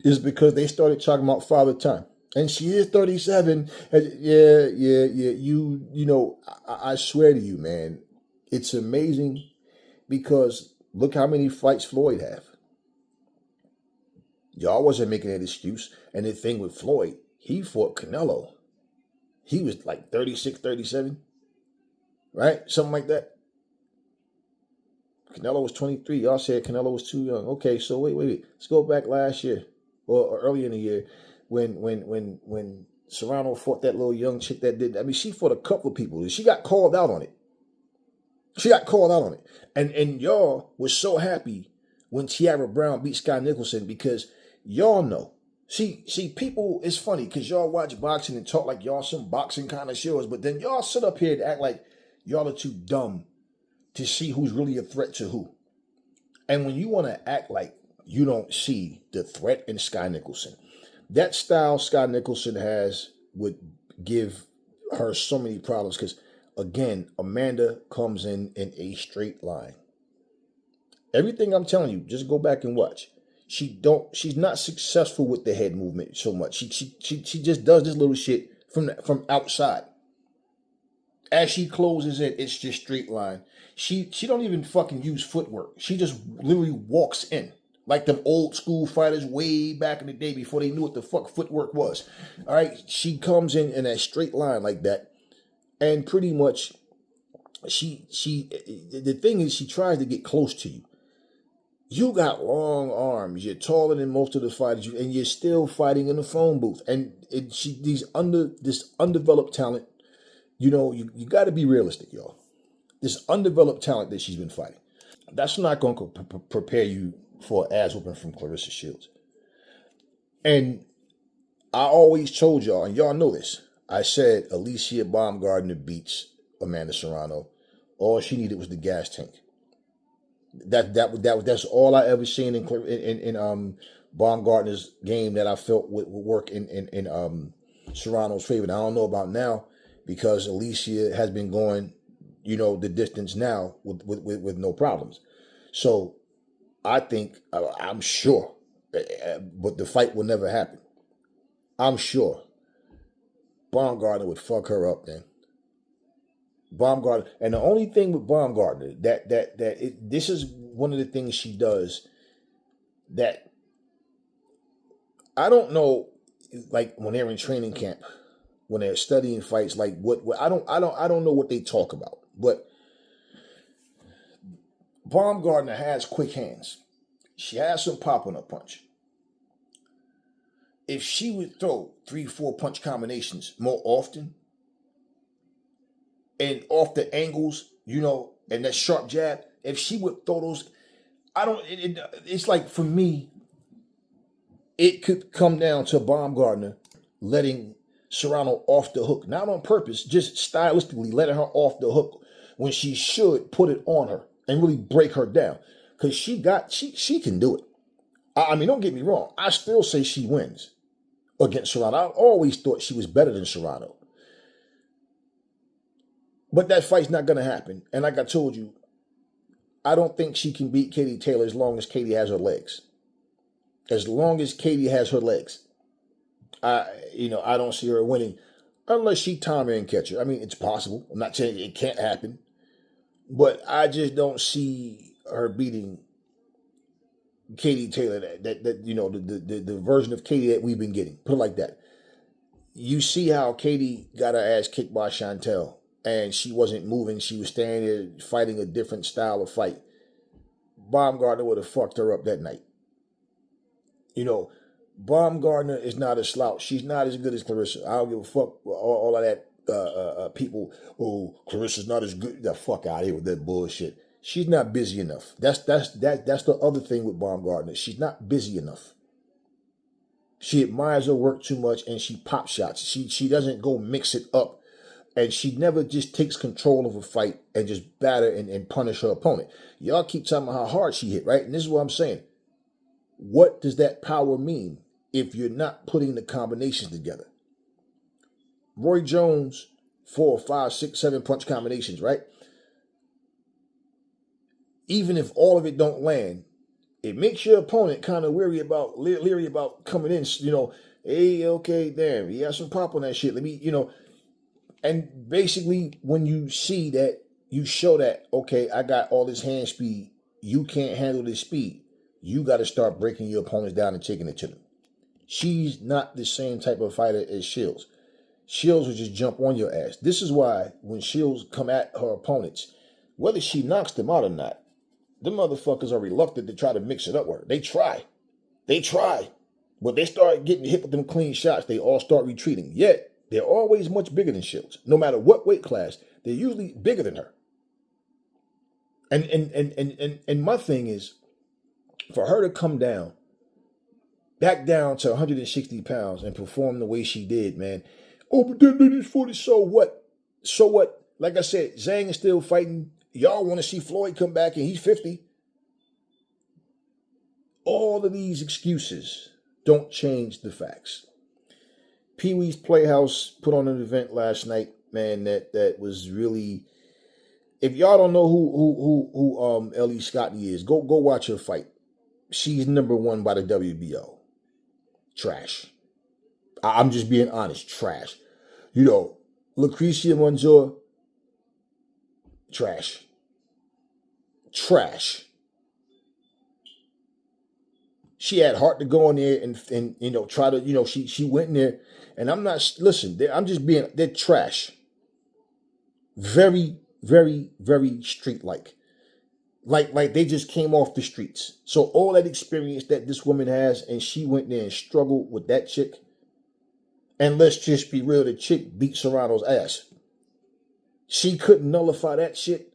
is because they started talking about Father Time. And she is 37. Yeah. You know, I swear to you, man, it's amazing because look how many fights Floyd have. Y'all wasn't making that excuse. And the thing with Floyd, he fought Canelo. He was like 36, 37, right? Something like that. Canelo was 23. Y'all said Canelo was too young. Okay, so wait. Let's go back last year or earlier in the year when Serrano fought that little young chick that did. I mean, she fought a couple of people. She got called out on it. And y'all was so happy when Tiara Brown beat Sky Nicholson because y'all know. See, people, it's funny because y'all watch boxing and talk like y'all some boxing kind of shows, but then y'all sit up here and act like y'all are too dumb to see who's really a threat to who. And when you want to act like you don't see the threat in Sky Nicholson, that style Sky Nicholson has would give her so many problems because, again, Amanda comes in a straight line. Everything I'm telling you, just go back and watch. She's not successful with the head movement so much. She just does this little shit from outside. As she closes it, it's just straight line. She don't even fucking use footwork. She just literally walks in. Like them old school fighters way back in the day before they knew what the fuck footwork was. All right, she comes in a straight line like that. And pretty much, the thing is, she tries to get close to you. You got long arms. You're taller than most of the fighters, and you're still fighting in the phone booth. And this undeveloped talent, you know, you got to be realistic, y'all. This undeveloped talent that she's been fighting, that's not going to prepare you for an ass whooping from Clarissa Shields. And I always told y'all, and y'all know this, I said Alicia Baumgardner beats Amanda Serrano. All she needed was the gas tank. That's all I ever seen in Baumgartner's game that I felt would work in Serrano's favor. And I don't know about now because Alicia has been going, you know, the distance now with no problems. So I think, I'm sure, but the fight will never happen. I'm sure Baumgartner would fuck her up then. Baumgartner, and the only thing with Baumgartner this is one of the things she does that I don't know, like when they're in training camp, when they're studying fights, like what I don't know what they talk about, but Baumgartner has quick hands. She has some pop on her punch. If she would throw 3-4 punch combinations more often, and off the angles, you know, and that sharp jab, if she would throw those, it's like for me, it could come down to Baumgartner letting Serrano off the hook, not on purpose, just stylistically letting her off the hook when she should put it on her and really break her down. Because she can do it. I mean, don't get me wrong. I still say she wins against Serrano. I always thought she was better than Serrano. But that fight's not going to happen. And like I told you, I don't think she can beat Katie Taylor as long as Katie has her legs. As long as Katie has her legs. I don't see her winning unless she time her and catch her. I mean, it's possible. I'm not saying it can't happen. But I just don't see her beating Katie Taylor, that you know, the version of Katie that we've been getting. Put it like that. You see how Katie got her ass kicked by Chantel, and she wasn't moving. She was standing there fighting a different style of fight. Baumgartner would have fucked her up that night. You know, Baumgartner is not a slouch. She's not as good as Clarissa. I don't give a fuck all of that. People, oh, Clarissa's not as good. The fuck out of here with that bullshit. She's not busy enough. That's the other thing with Baumgartner. She's not busy enough. She admires her work too much, and she pop shots. She doesn't go mix it up, and she never just takes control of a fight and just batter and punish her opponent. Y'all keep talking about how hard she hit, right? And this is what I'm saying. What does that power mean if you're not putting the combinations together? Roy Jones, 4, 5, 6, 7 punch combinations, right? Even if all of it don't land, it makes your opponent kind of leery about coming in. You know, hey, okay, damn, he has some pop on that shit. Let me, you know. And basically, when you see that, you show that, okay, I got all this hand speed. You can't handle this speed. You got to start breaking your opponents down and taking it to them. She's not the same type of fighter as Shields. Shields will just jump on your ass. This is why when Shields come at her opponents, whether she knocks them out or not, the motherfuckers are reluctant to try to mix it up with her. They try. But they start getting hit with them clean shots. They all start retreating. Yet, they're always much bigger than Shields. No matter what weight class, they're usually bigger than her. And my thing is, for her to come down, back down to 160 pounds and perform the way she did, man. Oh, but then it's 40, so what? So what? Like I said, Zhang is still fighting. Y'all want to see Floyd come back and he's 50. All of these excuses don't change the facts. Pee Wee's Playhouse put on an event last night, man, that was really... If y'all don't know who Ellie Scotty is, go watch her fight. She's number 1 by the WBO. Trash. I'm just being honest. Trash. You know, Lucrecia Manzur. Trash. Trash. She had heart to go in there and you know, try to, you know, she went in there, and I'm not, listen, I'm just being, they're trash. Very, very, very street-like. Like they just came off the streets. So all that experience that this woman has, and she went there and struggled with that chick. And let's just be real, the chick beat Serrano's ass. She couldn't nullify that shit.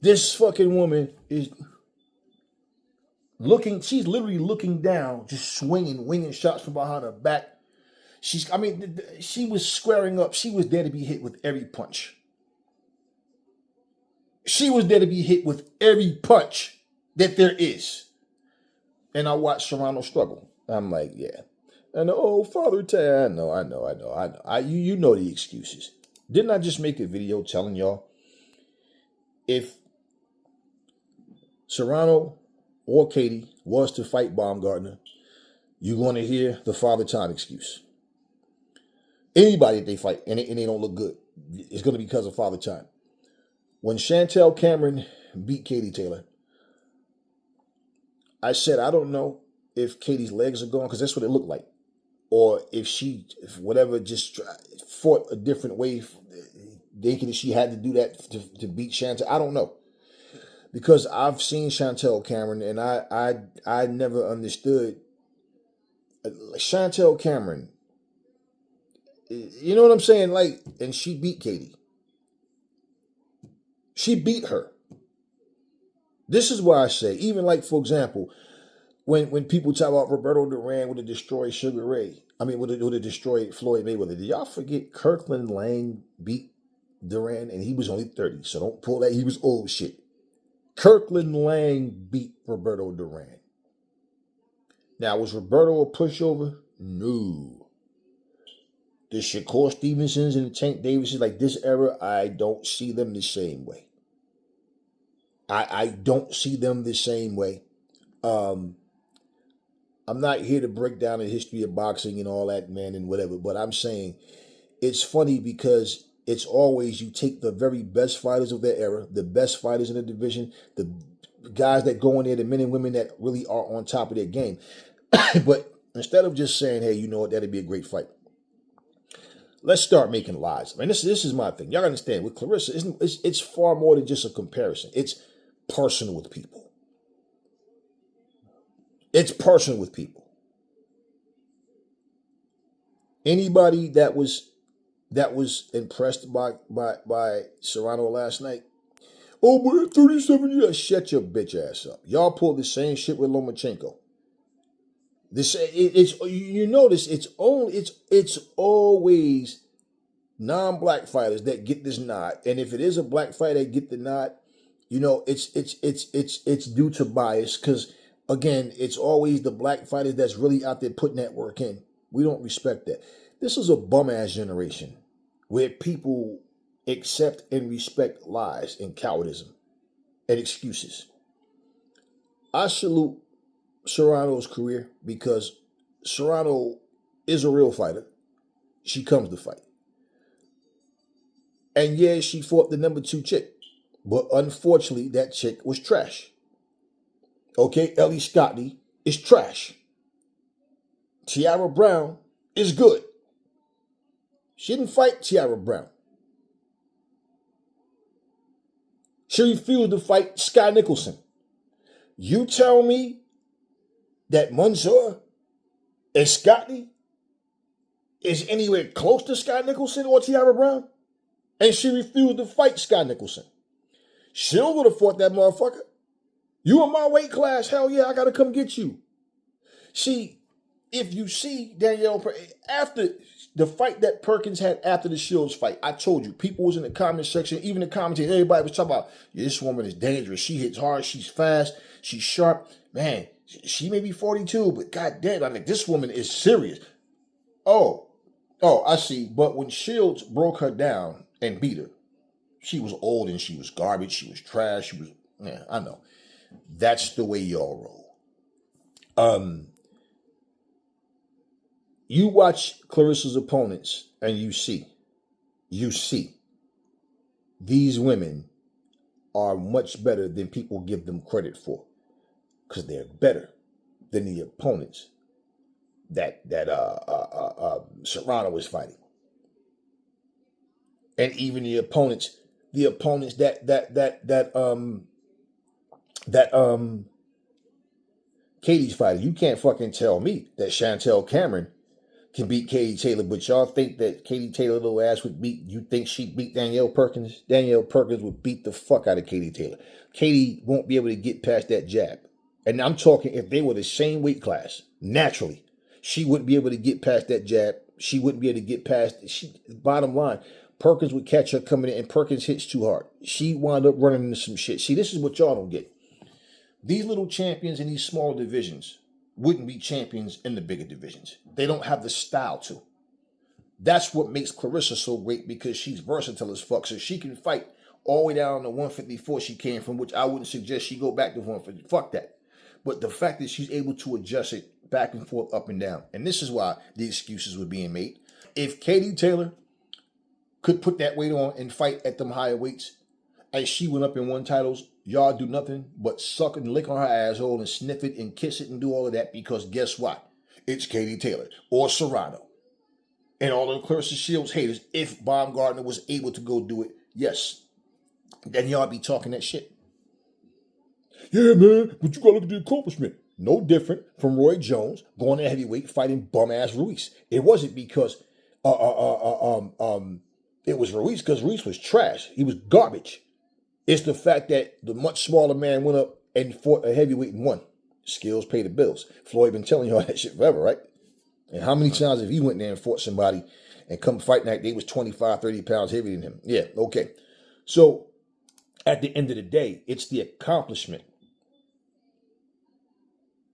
This fucking woman is looking, she's literally looking down, just swinging, winging shots from behind her back. She was squaring up. She was there to be hit with every punch. She was there to be hit with every punch that there is. And I watched Serrano struggle. I'm like, yeah. And Father Tad, I know. You know the excuses. Didn't I just make a video telling y'all if Serrano or Katie was to fight Baumgartner, you're going to hear the Father Time excuse. Anybody that they fight and they don't look good, it's going to be because of Father Time. When Chantel Cameron beat Katie Taylor, I said, I don't know if Katie's legs are gone, because that's what it looked like. Or if whatever, just fought a different way, thinking that she had to do that to beat Chantel. I don't know. Because I've seen Chantel Cameron, and I never understood. Chantel Cameron, you know what I'm saying? Like, and she beat Katie. She beat her. This is why I say, even like, for example, when people talk about Roberto Duran would have destroyed Sugar Ray, would have destroyed Floyd Mayweather. Did y'all forget Kirkland Lang beat Duran and he was only 30? So don't pull that. He was old shit. Kirkland Lang beat Roberto Duran. Now, was Roberto a pushover? No. The Shakur Stevensons and the Tank Davises, like this era, I don't see them the same way. I don't see them the same way. I'm not here to break down the history of boxing and all that, man, and whatever, but I'm saying it's funny because it's always you take the very best fighters of their era, the best fighters in the division, the guys that go in there, the men and women that really are on top of their game. But instead of just saying, hey, you know what, that'd be a great fight, let's start making lies. I mean, this is my thing. Y'all understand, with Clarissa, it's far more than just a comparison. It's personal with people. It's personal with people. Anybody that was impressed by Serrano last night, oh, we're 37 years. Shut your bitch ass up. Y'all pulled the same shit with Lomachenko. You notice it's always non-black fighters that get this nod, and if it is a black fighter that get the nod, you know it's due to bias, because again, it's always the black fighters that's really out there putting that work in. We don't respect that. This is a bum ass generation where people accept and respect lies and cowardice and excuses. I salute Serrano's career because Serrano is a real fighter. She comes to fight. And yeah, she fought the number 2 chick. But unfortunately, that chick was trash. Okay, Ellie Scotty is trash. Tiara Brown is good. She didn't fight Tiara Brown. She refused to fight Sky Nicholson. You tell me that Manzur and Scotty is anywhere close to Sky Nicholson or Tiara Brown? And she refused to fight Sky Nicholson. She would have fought that motherfucker. You in my weight class, hell yeah, I gotta come get you. See, if you see Danielle, after the fight that Perkins had after the Shields fight, I told you, people was in the comment section, even the commentators, everybody was talking about, yeah, this woman is dangerous. She hits hard, she's fast, she's sharp. Man, she may be 42, but goddamn, I mean, this woman is serious. Oh, I see. But when Shields broke her down and beat her, she was old and she was garbage, she was trash, yeah, I know. That's the way y'all roll. You watch Clarissa's opponents and you see these women are much better than people give them credit for, because they're better than the opponents that Serrano was fighting, and even the opponents that Katie's fighting. You can't fucking tell me that Chantel Cameron can beat Katie Taylor, but y'all think that Katie Taylor little ass would beat, you think she'd beat Danielle Perkins? Danielle Perkins would beat the fuck out of Katie Taylor. Katie won't be able to get past that jab. And I'm talking if they were the same weight class, naturally, she wouldn't be able to get past that jab. She wouldn't be able to get past, bottom line, Perkins would catch her coming in, and Perkins hits too hard. She wound up running into some shit. See, this is what y'all don't get. These little champions in these smaller divisions wouldn't be champions in the bigger divisions. They don't have the style to. That's what makes Clarissa so great, because she's versatile as fuck. So she can fight all the way down to 154 she came from, which I wouldn't suggest she go back to 150. Fuck that. But the fact that she's able to adjust it back and forth, up and down. And this is why the excuses were being made. If Katie Taylor could put that weight on and fight at them higher weights, and she went up and won titles, y'all do nothing but suck and lick on her asshole and sniff it and kiss it and do all of that, because guess what? It's Katie Taylor or Serrano. And all of Clarissa Shields haters, if Baumgartner was able to go do it, yes, then y'all be talking that shit. Yeah, man, but you gotta look at the accomplishment. No different from Roy Jones going to heavyweight fighting bum-ass Ruiz. It wasn't because it was Ruiz, because Ruiz was trash. He was garbage. It's the fact that the much smaller man went up and fought a heavyweight and won. Skills pay the bills. Floyd been telling you all that shit forever, right? And how many times have he went there and fought somebody and come fight night, they was 25, 30 pounds heavier than him? Yeah, okay. So at the end of the day, it's the accomplishment.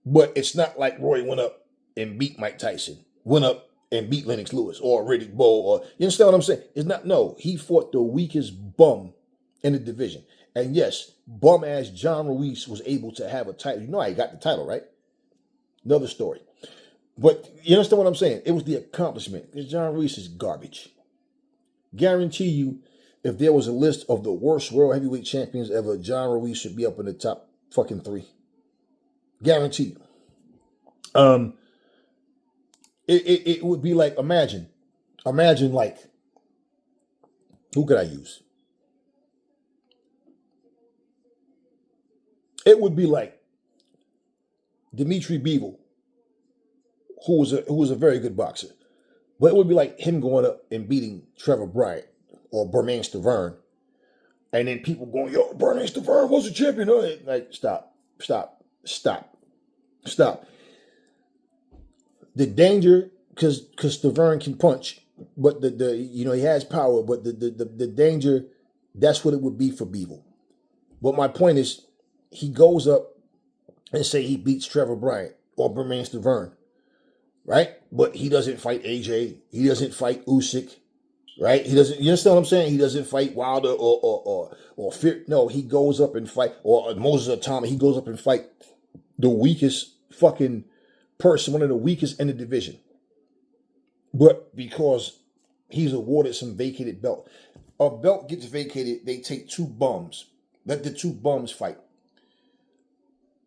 But it's not like Roy went up and beat Mike Tyson, went up and beat Lennox Lewis or Riddick Bowe, or, you understand what I'm saying? It's not, no, he fought the weakest bum in the division. And yes, bum-ass John Ruiz was able to have a title. You know how he got the title, right? Another story. But you understand what I'm saying? It was the accomplishment, because John Ruiz is garbage. Guarantee you, if there was a list of the worst world heavyweight champions ever, John Ruiz should be up in the top Fucking 3. Guaranteed. It would be like, imagine like, who could I use? It would be like Dimitri Bivol, who was a very good boxer. But it would be like him going up and beating Trevor Bryant or Bermane Stiverne, and then people going, yo, Bermane Stiverne was a champion. Like, stop. The danger, because Stiverne can punch, but the he has power, but the danger, that's what it would be for Bivol. But my point is, he goes up and say he beats Trevor Bryant or Bermane Stiverne, right? But he doesn't fight AJ. He doesn't fight Usyk, right? He doesn't. You understand what I'm saying? He doesn't fight Wilder or Fear. No, he goes up and fight, or Moses Otama. He goes up and fight the weakest fucking person, one of the weakest in the division. But because he's awarded some vacated belt, a belt gets vacated. They take 2 bums. Let the 2 bums fight.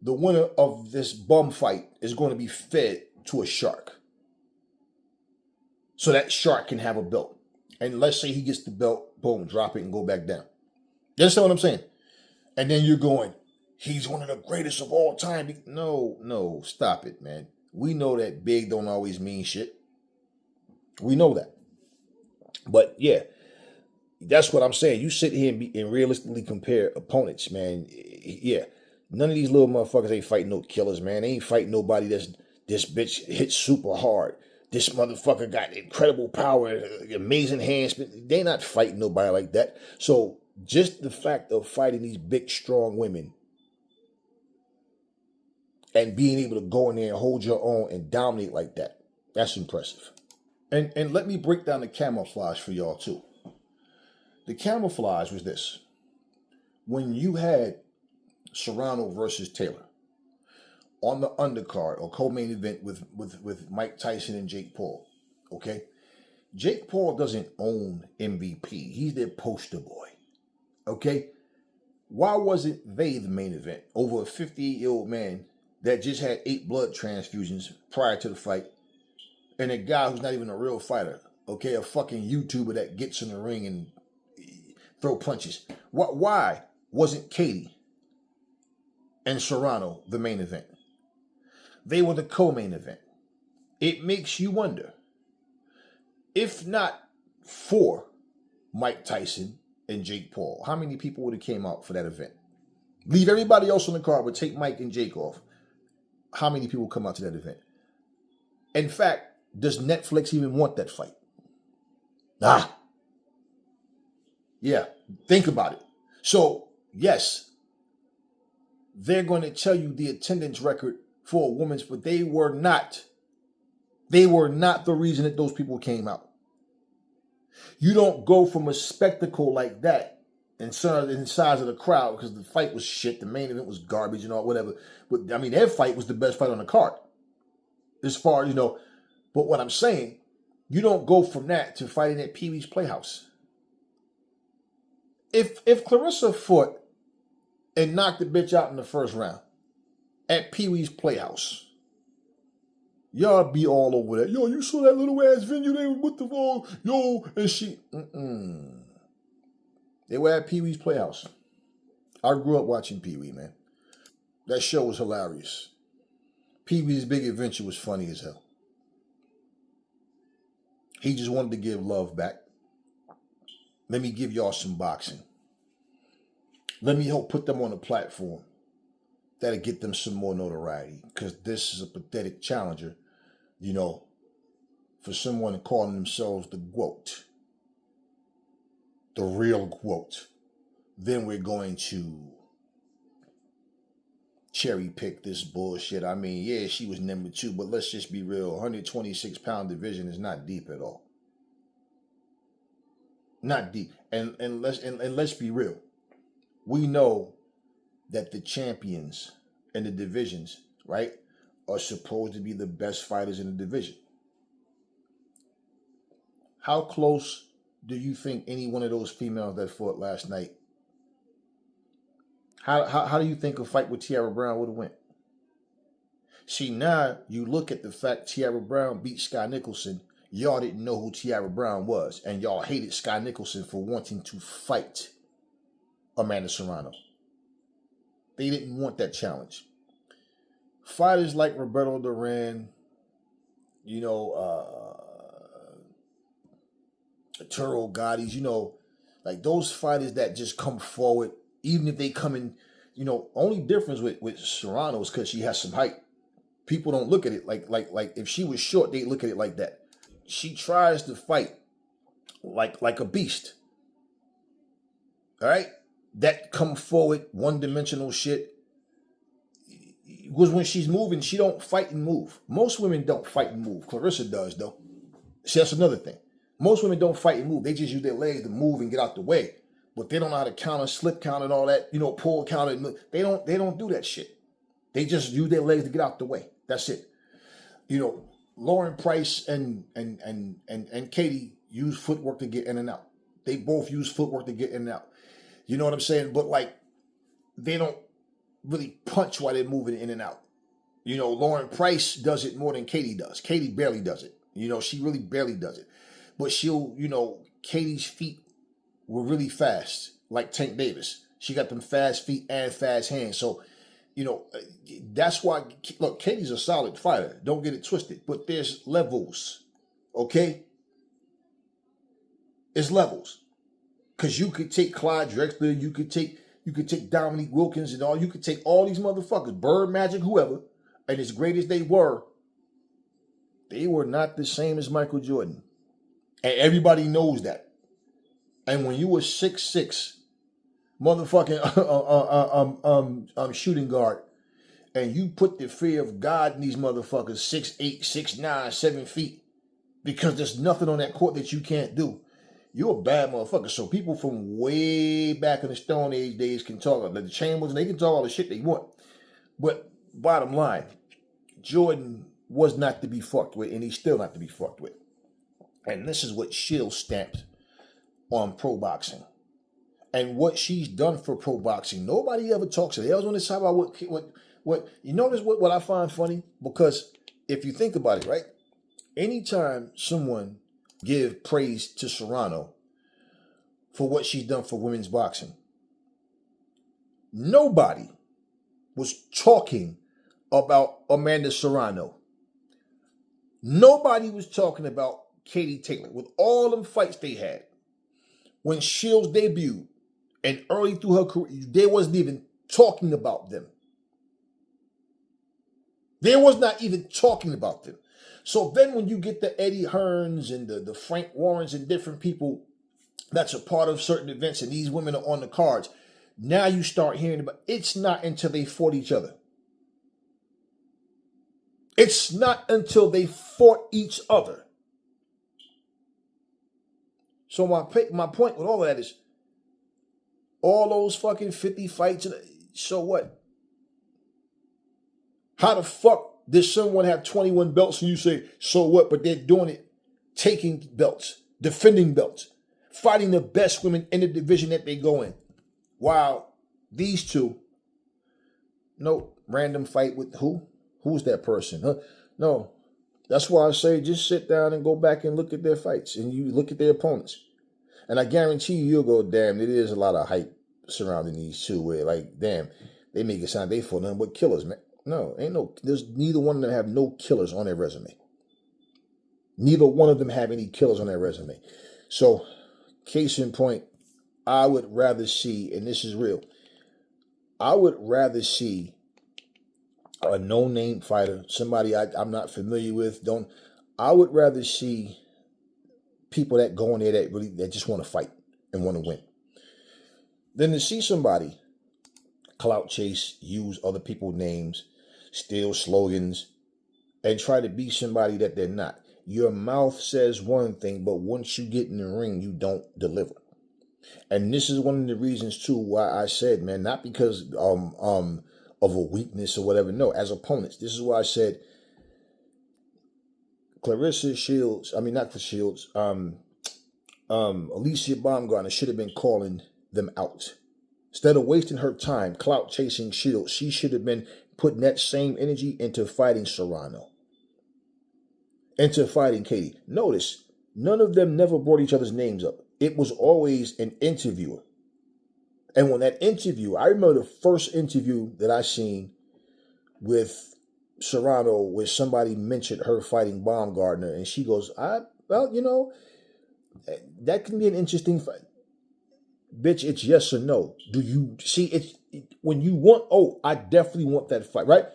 The winner of this bum fight is going to be fed to a shark, so that shark can have a belt. And let's say he gets the belt, boom, drop it and go back down. You understand what I'm saying? And then you're going, he's one of the greatest of all time. No, stop it, man. We know that big don't always mean shit. We know that. But yeah, that's what I'm saying. You sit here and realistically compare opponents, man. Yeah. None of these little motherfuckers ain't fighting no killers, man. They ain't fighting nobody this bitch hits super hard. This motherfucker got incredible power, amazing hands. They not fighting nobody like that. So just the fact of fighting these big, strong women and being able to go in there and hold your own and dominate like that, that's impressive. And let me break down the camouflage for y'all too. The camouflage was this. When you had Serrano versus Taylor on the undercard or co-main event with Mike Tyson and Jake Paul, okay? Jake Paul doesn't own MVP. He's their poster boy, okay? Why wasn't they the main event over a 58-year-old man that just had 8 blood transfusions prior to the fight and a guy who's not even a real fighter, okay? A fucking YouTuber that gets in the ring and throw punches. Why wasn't Katie and Serrano the main event? They were the co-main event. It makes you wonder, if not for Mike Tyson and Jake Paul, how many people would have came out for that event? Leave everybody else on the card, but take Mike and Jake off. How many people come out to that event? In fact, does Netflix even want that fight? Yeah, think about it. So, yes, they're going to tell you the attendance record for a woman's, but they were not the reason that those people came out. You don't go from a spectacle like that in the size of the crowd, because the fight was shit, the main event was garbage and all, whatever. But I mean, their fight was the best fight on the card. As far as, but what I'm saying, you don't go from that to fighting at Pee Wee's Playhouse. If Clarissa fought and knocked the bitch out in the first round at Pee Wee's Playhouse, y'all be all over that. Yo, you saw that little ass venue there with the ball, yo, and she. They were at Pee Wee's Playhouse. I grew up watching Pee Wee, man. That show was hilarious. Pee Wee's Big Adventure was funny as hell. He just wanted to give love back. Let me give y'all some boxing. Let me help put them on a platform that'll get them some more notoriety, because this is a pathetic challenger, for someone calling themselves the GOAT, the real GOAT. Then we're going to cherry pick this bullshit. I mean, yeah, she was number 2, but let's just be real. 126-pound division is not deep at all. Not deep. And let's be real. We know that the champions in the divisions, right, are supposed to be the best fighters in the division. How close do you think any one of those females that fought last night, How do you think a fight with Tiara Brown would have went? See, now you look at the fact Tiara Brown beat Sky Nicholson. Y'all didn't know who Tiara Brown was, and y'all hated Sky Nicholson for wanting to fight Amanda Serrano. They didn't want that challenge. Fighters like Roberto Duran, you know, Arturo Gotti's, you know, like those fighters that just come forward, even if they come in, you know, only difference with Serrano is because she has some height. People don't look at it like if she was short, they look at it like that. She tries to fight like a beast. All right? That come forward, one-dimensional shit. Because when she's moving, she don't fight and move. Most women don't fight and move. Clarissa does, though. See, that's another thing. Most women don't fight and move. They just use their legs to move and get out the way. But they don't know how to counter, slip count, and all that. You know, pull counter. They don't do that shit. They just use their legs to get out the way. That's it. You know, Lauren Price and Katie use footwork to get in and out. They both use footwork to get in and out. You know what I'm saying? But like, they don't really punch while they're moving in and out. You know, Lauren Price does it more than Katie does. Katie barely does it. You know, she really barely does it. But she'll, you know, Katie's feet were really fast, like Tank Davis. She got them fast feet and fast hands. So, you know, that's why, look, Katie's a solid fighter. Don't get it twisted. But there's levels, okay? It's levels. Because you could take Clyde Drexler, you could take Dominique Wilkins and all. You could take all these motherfuckers, Bird, Magic, whoever, and as great as they were not the same as Michael Jordan. And everybody knows that. And when you were 6'6", motherfucking shooting guard, and you put the fear of God in these motherfuckers 6'8", 6'9", 7 feet, because there's nothing on that court that you can't do. You're a bad motherfucker. So people from way back in the Stone Age days can talk about the Chambers, and they can talk all the shit they want. But bottom line, Jordan was not to be fucked with, and he's still not to be fucked with. And this is what Shield stamped on pro boxing. And what she's done for pro boxing, nobody ever talks about it. They always want to talk about what you notice what I find funny? Because if you think about it, right? Anytime someone give praise to Serrano for what she's done for women's boxing, nobody was talking about Amanda Serrano. Nobody was talking about Katie Taylor with all them fights they had. When Shields debuted and early through her career, they wasn't even talking about them. They was not even talking about them. So then when you get the Eddie Hearns and the Frank Warrens and different people that's a part of certain events and these women are on the cards, now you start hearing about it's not until they fought each other. It's not until they fought each other. So my point with all of that is all those fucking 50 fights, so what? How the fuck does someone have 21 belts and you say, so what? But they're doing it, taking belts, defending belts, fighting the best women in the division that they go in. While these two, no, random fight with who? Who's that person? Huh? No, that's why I say just sit down and go back and look at their fights and you look at their opponents. And I guarantee you'll go, damn, it is a lot of hype surrounding these two where like, damn, they make it sound they for nothing but killers, man. No, there's neither one of them have no killers on their resume. Neither one of them have any killers on their resume. So, case in point, I would rather see, and this is real, I would rather see a no-name fighter, somebody I'm not familiar with. I would rather see people that go in there that just want to fight and want to win, than to see somebody clout chase, use other people's names, steal slogans, and try to be somebody that they're not. Your mouth says one thing, but once you get in the ring, you don't deliver. And this is one of the reasons too why I said, man, not because of a weakness or whatever. No, as opponents, this is why I said Alicia Baumgartner should have been calling them out. Instead of wasting her time clout chasing Shield, she should have been putting that same energy into fighting Serrano, into fighting Katie. Notice, none of them never brought each other's names up. It was always an interviewer. And when that interview, I remember the first interview that I seen with Serrano where somebody mentioned her fighting Baumgartner, and she goes, well, you know, that can be an interesting fight. Bitch, it's yes or no. Do you see it when you want, oh, I definitely want that fight, right?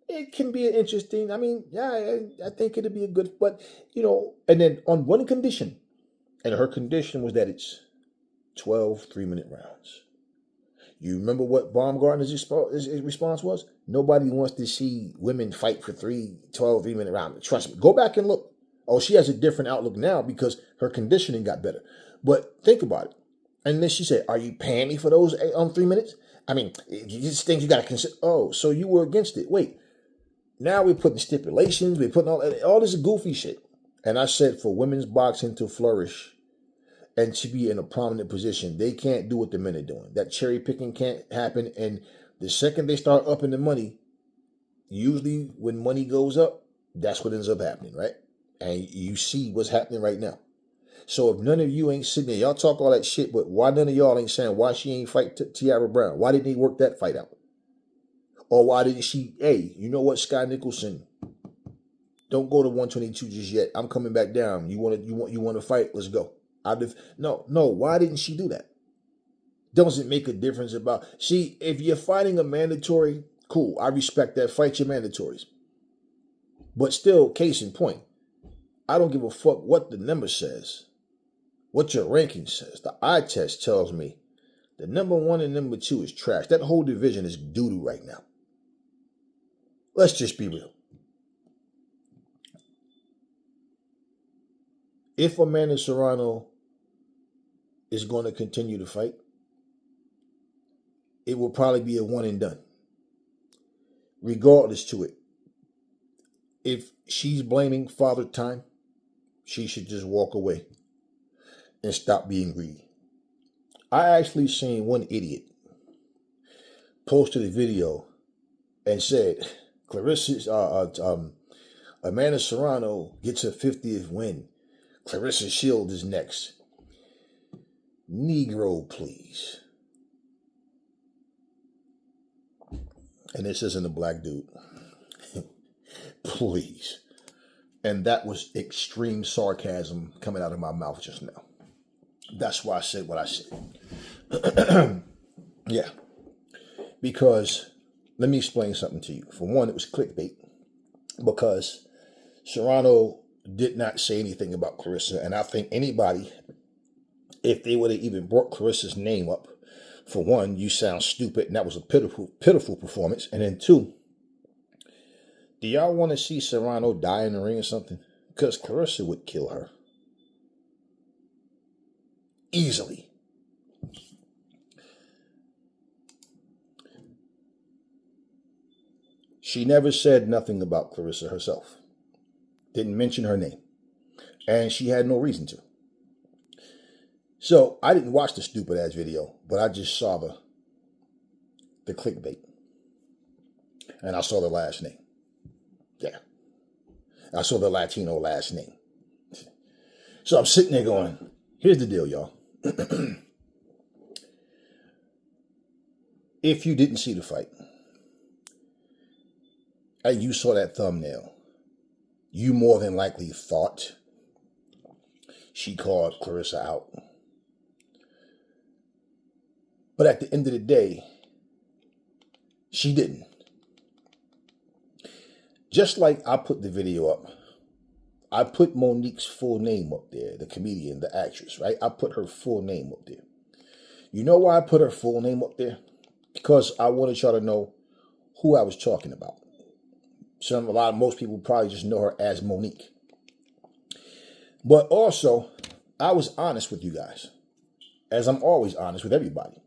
It can be an interesting, I mean, yeah, I think it'd be a good, but, you know, and then on one condition, and her condition was that it's 12 3-minute rounds. You remember what Baumgartner's response was? Nobody wants to see women fight for 12 3-minute rounds. Trust me. Go back and look. Oh, she has a different outlook now because her conditioning got better. But think about it. And then she said, are you paying me for those 3 minutes? I mean, these things you got to consider. Oh, so you were against it. Wait. Now we're putting stipulations. We're putting all this goofy shit. And I said for women's boxing to flourish and to be in a prominent position, they can't do what the men are doing. That cherry picking can't happen. And the second they start upping the money, usually when money goes up, that's what ends up happening, right? And you see what's happening right now. So if none of you ain't sitting there, y'all talk all that shit, but why none of y'all ain't saying why she ain't fight Tiara Brown? Why didn't they work that fight out? Or why didn't she, hey, you know what, Sky Nicholson, don't go to 122 just yet. I'm coming back down. You want to fight? Let's go. No. Why didn't she do that? Doesn't make a difference about. See, if you're fighting a mandatory, cool. I respect that. Fight your mandatories. But still, case in point, I don't give a fuck what the number says, what your ranking says. The eye test tells me the number 1 and number 2 is trash. That whole division is doo-doo right now. Let's just be real. If Amanda Serrano is going to continue to fight, it will probably be a one and done. Regardless to it. If she's blaming Father Time, she should just walk away and stop being greedy. I actually seen one idiot posted a video and said, Amanda Serrano gets her 50th win. Clarissa Shield is next. Negro, please. And this isn't a black dude. Please. And that was extreme sarcasm coming out of my mouth just now. That's why I said what I said. Yeah. Because, let me explain something to you. For one, it was clickbait. Because Serrano did not say anything about Clarissa. And I think anybody, if they would have even brought Clarissa's name up, for one, you sound stupid. And that was a pitiful performance. And then two, do y'all want to see Serrano die in the ring or something? Because Clarissa would kill her. Easily. She never said nothing about Clarissa herself. Didn't mention her name. And she had no reason to. So, I didn't watch the stupid ass video, but I just saw the clickbait. And I saw the last name. Yeah. I saw the Latino last name. So I'm sitting there going, here's the deal, y'all. If you didn't see the fight, and you saw that thumbnail, you more than likely thought she called Clarissa out. But at the end of the day, she didn't. Just like I put the video up, I put Monique's full name up there, the comedian, the actress, right? I put her full name up there. You know why I put her full name up there? Because I wanted y'all to know who I was talking about. Most people probably just know her as Monique. But also, I was honest with you guys, as I'm always honest with everybody.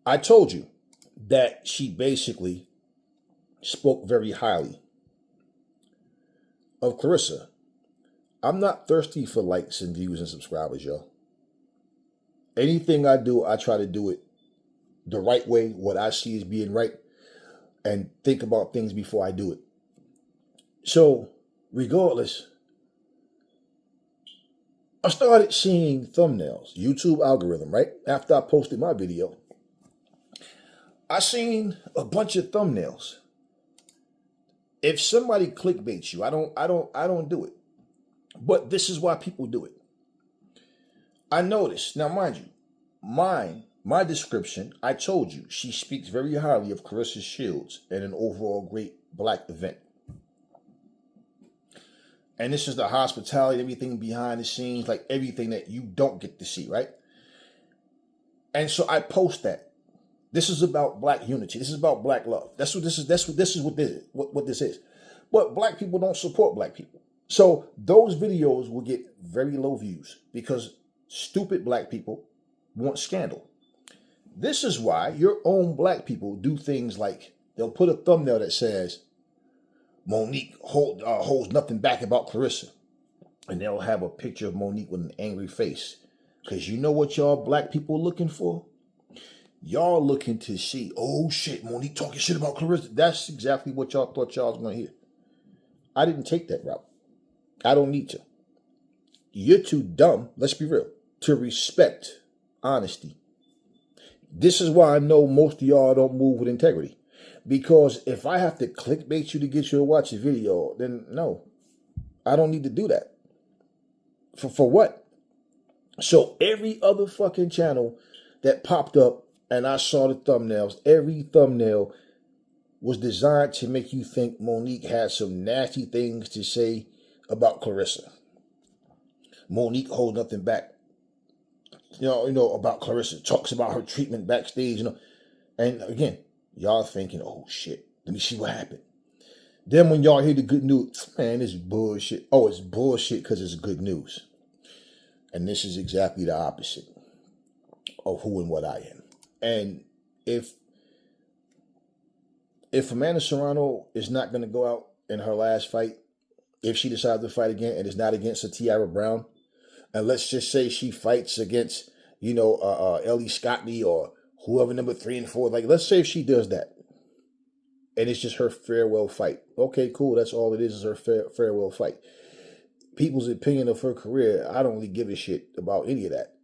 I told you that she basically spoke very highly of Clarissa. I'm not thirsty for likes and views and subscribers, y'all. Anything I do, I try to do it the right way, what I see as being right, and think about things before I do it. So, regardless, I started seeing thumbnails, YouTube algorithm, right? After I posted my video, I seen a bunch of thumbnails. If somebody clickbaits you, I don't do it. But this is why people do it. I noticed, now mind you, my description, I told you, she speaks very highly of Clarissa Shields and an overall great black event. And this is the hospitality, everything behind the scenes, like everything that you don't get to see, right? And so I post that. This is about black unity. This is about black love. That's what this is. What this is. But black people don't support black people. So those videos will get very low views because stupid black people want scandal. This is why your own black people do things like they'll put a thumbnail that says, Monique holds nothing back about Clarissa. And they'll have a picture of Monique with an angry face. Because you know what y'all black people looking for? Y'all looking to see, oh shit, Monique talking shit about Clarissa. That's exactly what y'all thought y'all was going to hear. I didn't take that route. I don't need to. You're too dumb, let's be real, to respect honesty. This is why I know most of y'all don't move with integrity. Because if I have to clickbait you to get you to watch a video, then no, I don't need to do that. For what? So every other fucking channel that popped up and I saw the thumbnails, every thumbnail was designed to make you think Monique had some nasty things to say about Clarissa. Monique holds nothing back. You know about Clarissa. Talks about her treatment backstage, And again, y'all thinking, oh shit, let me see what happened. Then when y'all hear the good news, man, this is bullshit. Oh, it's bullshit because it's good news. And this is exactly the opposite of who and what I am. And if Amanda Serrano is not going to go out in her last fight, if she decides to fight again and it's not against a Tiara Brown, and let's just say she fights against, Ellie Scottney or whoever number 3 and 4, like let's say if she does that and it's just her farewell fight. Okay, cool. That's all it is her farewell fight. People's opinion of her career, I don't really give a shit about any of that.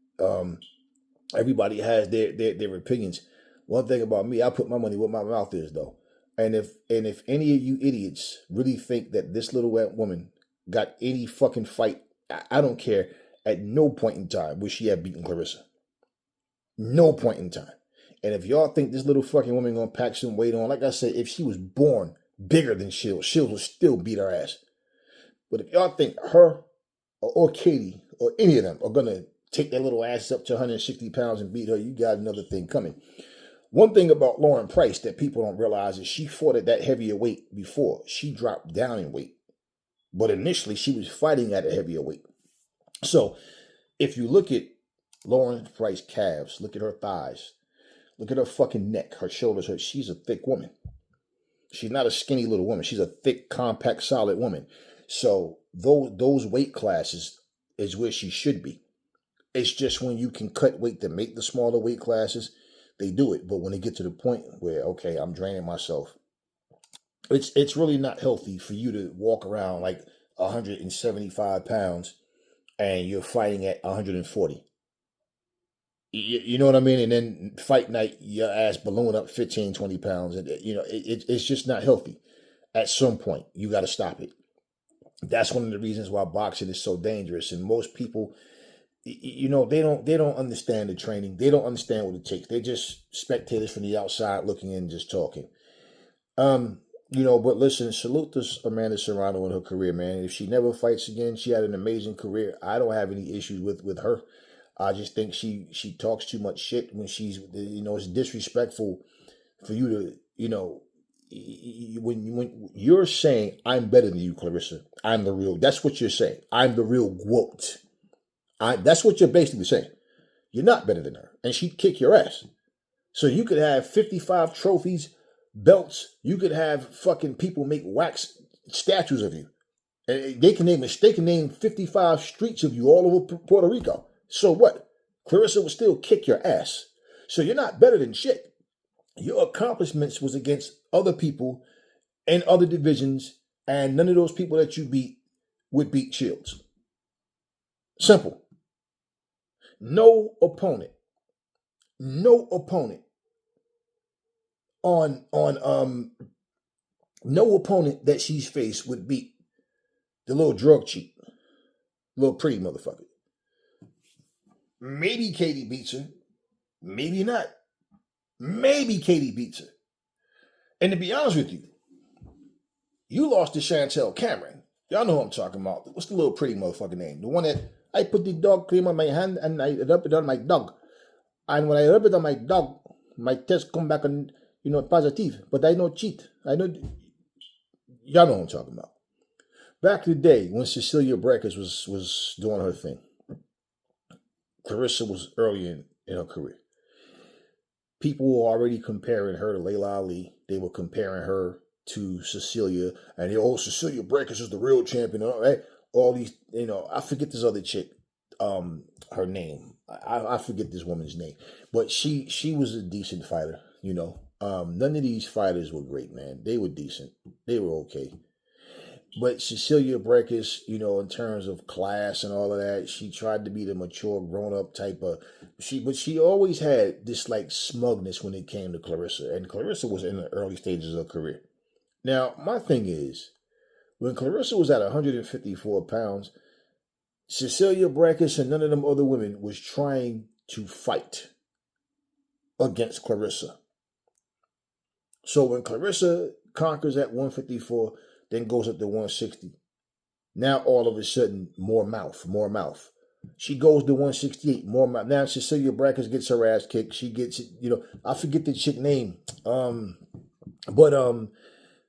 Everybody has their opinions. One thing about me, I put my money where my mouth is, though. And if any of you idiots really think that this little woman got any fucking fight, I don't care. At no point in time would she have beaten Clarissa. No point in time. And if y'all think this little fucking woman gonna pack some weight on, like I said, if she was born bigger than Shields, Shields would still beat her ass. But if y'all think her or Katie or any of them are gonna take their little ass up to 160 pounds and beat her, you got another thing coming. One thing about Lauren Price that people don't realize is she fought at that heavier weight before. She dropped down in weight. But initially, she was fighting at a heavier weight. So, if you look at Lauren Price's calves, look at her thighs, look at her fucking neck, her shoulders, she's a thick woman. She's not a skinny little woman. She's a thick, compact, solid woman. So, those weight classes is where she should be. It's just when you can cut weight to make the smaller weight classes, they do it. But when they get to the point where, okay, I'm draining myself, it's really not healthy for you to walk around like 175 pounds and you're fighting at 140. You know what I mean? And then fight night, your ass balloon up 15, 20 pounds. And, it's just not healthy. At some point, you got to stop it. That's one of the reasons why boxing is so dangerous. And most people, they don't understand the training. They don't understand what it takes. They're just spectators from the outside looking in, just talking. But listen, salute to Amanda Serrano in her career, man. If she never fights again, she had an amazing career. I don't have any issues with her. I just think she talks too much shit when she's, it's disrespectful for you to, when you're saying, I'm better than you, Clarissa. I'm the real, that's what you're saying. I'm the real GOAT. That's what you're basically saying. You're not better than her. And she'd kick your ass. So you could have 55 trophies, belts. You could have fucking people make wax statues of you. And they can name 55 streets of you all over Puerto Rico. So what? Clarissa would still kick your ass. So you're not better than shit. Your accomplishments was against other people in other divisions, and none of those people that you beat would beat Shields. Simple. No opponent on no opponent that she's faced would beat the little drug cheat, little pretty motherfucker. Maybe Katie beats her, maybe not. Maybe Katie beats her. And to be honest with you, you lost to Chantel Cameron. Y'all know who I'm talking about. What's the little pretty motherfucker name? The one that I put the dog cream on my hand and I rub it on my dog. And when I rub it on my dog, my test come back on, positive. But I don't cheat. I know. Y'all know what I'm talking about. Back in the day when Cecilia Brækhus was doing her thing, Clarissa was early in her career. People were already comparing her to Layla Ali. They were comparing her to Cecilia. And Cecilia Brækhus is the real champion. All these, I forget this other chick, her name. I forget this woman's name. But she was a decent fighter, None of these fighters were great, man. They were decent. They were okay. But Cecilia Brækhus, in terms of class and all of that, she tried to be the mature, grown-up type of... But she always had this, smugness when it came to Clarissa. And Clarissa was in the early stages of her career. Now, my thing is, when Clarissa was at 154 pounds, Cecilia Brækhus and none of them other women was trying to fight against Clarissa. So when Clarissa conquers at 154... then goes up to 160. Now all of a sudden, more mouth. She goes to 168, more mouth. Now Cecilia Brækhus gets her ass kicked. She gets, I forget the chick name. But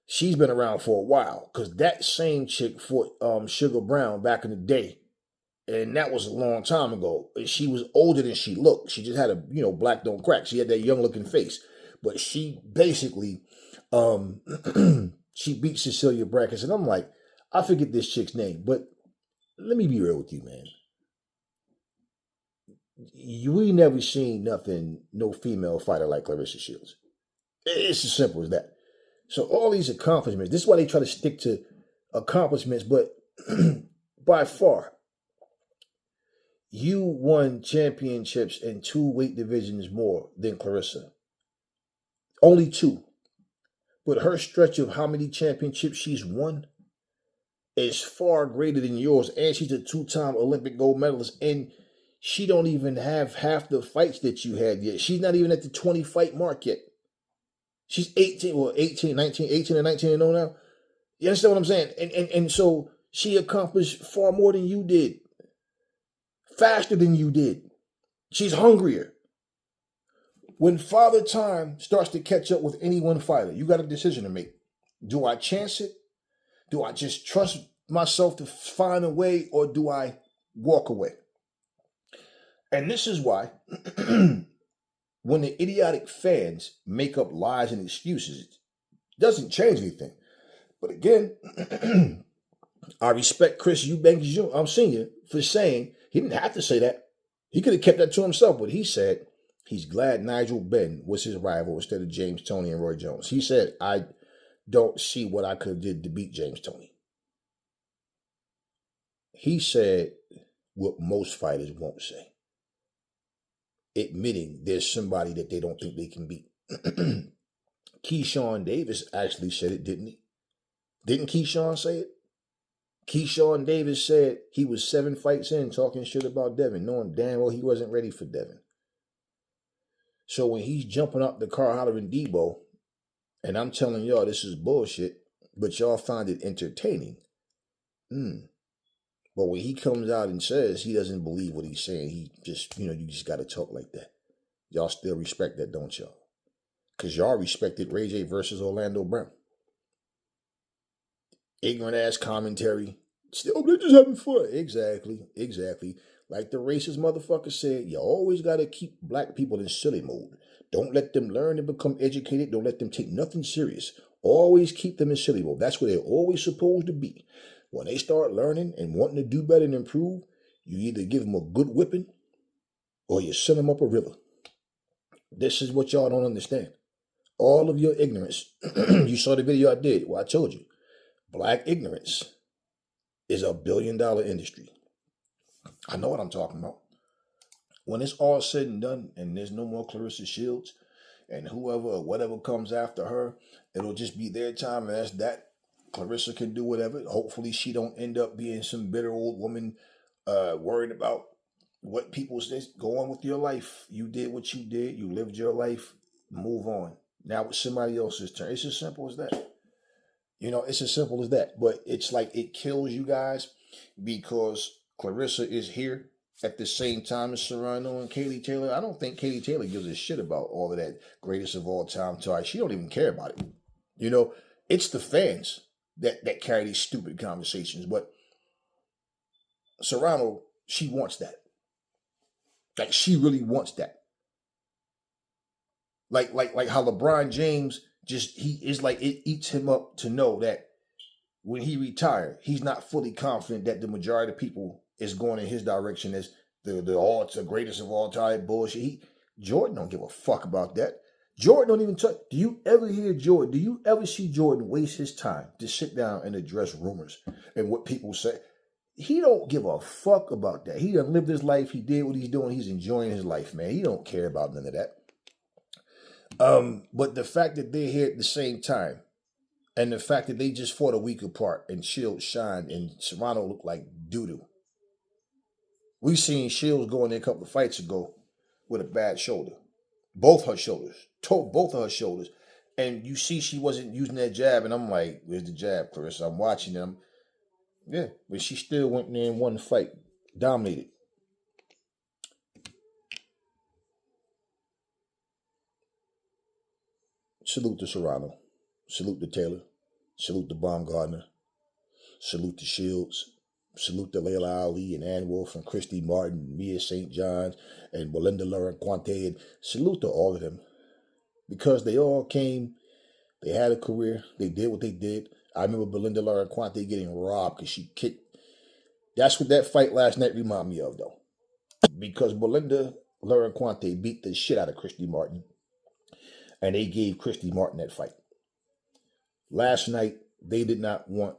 she's been around for a while because that same chick fought Sugar Brown back in the day. And that was a long time ago. She was older than she looked. She just had a, black don't crack. She had that young looking face. But she basically, she beat Cecilia Brækhus, and I'm like, I forget this chick's name, but let me be real with you, man. We never seen no female fighter like Claressa Shields. It's as simple as that. So all these accomplishments, this is why they try to stick to accomplishments, but by far, you won championships in 2 weight divisions more than Clarissa. Only 2. But her stretch of how many championships she's won is far greater than yours. And she's a 2-time Olympic gold medalist. And she don't even have half the fights that you had yet. She's not even at the 20 fight mark yet. She's 18 and 19 and 0 now. You understand what I'm saying? And so she accomplished far more than you did. Faster than you did. She's hungrier. When Father Time starts to catch up with any one fighter, you got a decision to make. Do I chance it? Do I just trust myself to find a way, or do I walk away? And this is why when the idiotic fans make up lies and excuses, it doesn't change anything. But again, I respect Chris Eubanks Sr. for saying he didn't have to say that. He could have kept that to himself, but he said he's glad Nigel Benn was his rival instead of James Toney and Roy Jones. He said, I don't see what I could have did to beat James Toney. He said what most fighters won't say, admitting there's somebody that they don't think they can beat. Keyshawn Davis actually said it, didn't he? Didn't Keyshawn say it? Keyshawn Davis said he was 7 fights in talking shit about Devin, knowing damn well he wasn't ready for Devin. So when he's jumping up the car hollering Debo, and I'm telling y'all this is bullshit, but y'all find it entertaining. But when he comes out and says he doesn't believe what he's saying, he just, you just got to talk like that. Y'all still respect that, don't y'all? Because y'all respected Ray J versus Orlando Brown. Ignorant ass commentary. Still, they're just having fun. Exactly. Like the racist motherfucker said, you always got to keep black people in silly mode. Don't let them learn and become educated. Don't let them take nothing serious. Always keep them in silly mode. That's where they're always supposed to be. When they start learning and wanting to do better and improve, you either give them a good whipping or you send them up a river. This is what y'all don't understand. All of your ignorance. You saw the video I did. Well, I told you. Black ignorance is $1 billion industry. I know what I'm talking about. When it's all said and done and there's no more Clarissa Shields and whoever or whatever comes after her, it'll just be their time, and that's that. Clarissa can do whatever. Hopefully she don't end up being some bitter old woman worried about what people say. Go on with your life. You did what you did. You lived your life. Move on. Now it's somebody else's turn. It's as simple as that. It's as simple as that. But it's like it kills you guys because Clarissa is here at the same time as Serrano and Katie Taylor. I don't think Katie Taylor gives a shit about all of that greatest of all time toy. She don't even care about it. It's the fans that carry these stupid conversations. But Serrano, she wants that. Like, she really wants that. Like how LeBron James he is like, it eats him up to know that when he retired, he's not fully confident that the majority of people is going in his direction as the greatest of all time bullshit. Jordan don't give a fuck about that. Jordan don't even talk. Do you ever hear Jordan? Do you ever see Jordan waste his time to sit down and address rumors and what people say? He don't give a fuck about that. He done lived his life. He did what he's doing. He's enjoying his life, man. He don't care about none of that. But the fact that they're here at the same time, and the fact that they just fought a week apart, and Shields shined, and Serrano looked like doo-doo. We seen Shields go in there a couple of fights ago with a bad shoulder. Both her shoulders. Both of her shoulders. And you see she wasn't using that jab, and I'm like, where's the jab, Clarissa? I'm watching them. Yeah, but she still went in there and won the fight. Dominated. Salute to Serrano. Salute to Taylor. Salute to Baumgartner. Salute to Shields. Salute to Layla Ali and Ann Wolfe and Christy Martin, Mia St. John's and Belinda Laurent-Quante. And salute to all of them. Because they all came, they had a career, they did what they did. I remember Belinda Laurent-Quante getting robbed because she kicked. That's what that fight last night reminded me of, though. Because Belinda Laurent-Quante beat the shit out of Christy Martin. And they gave Christy Martin that fight. Last night, they did not want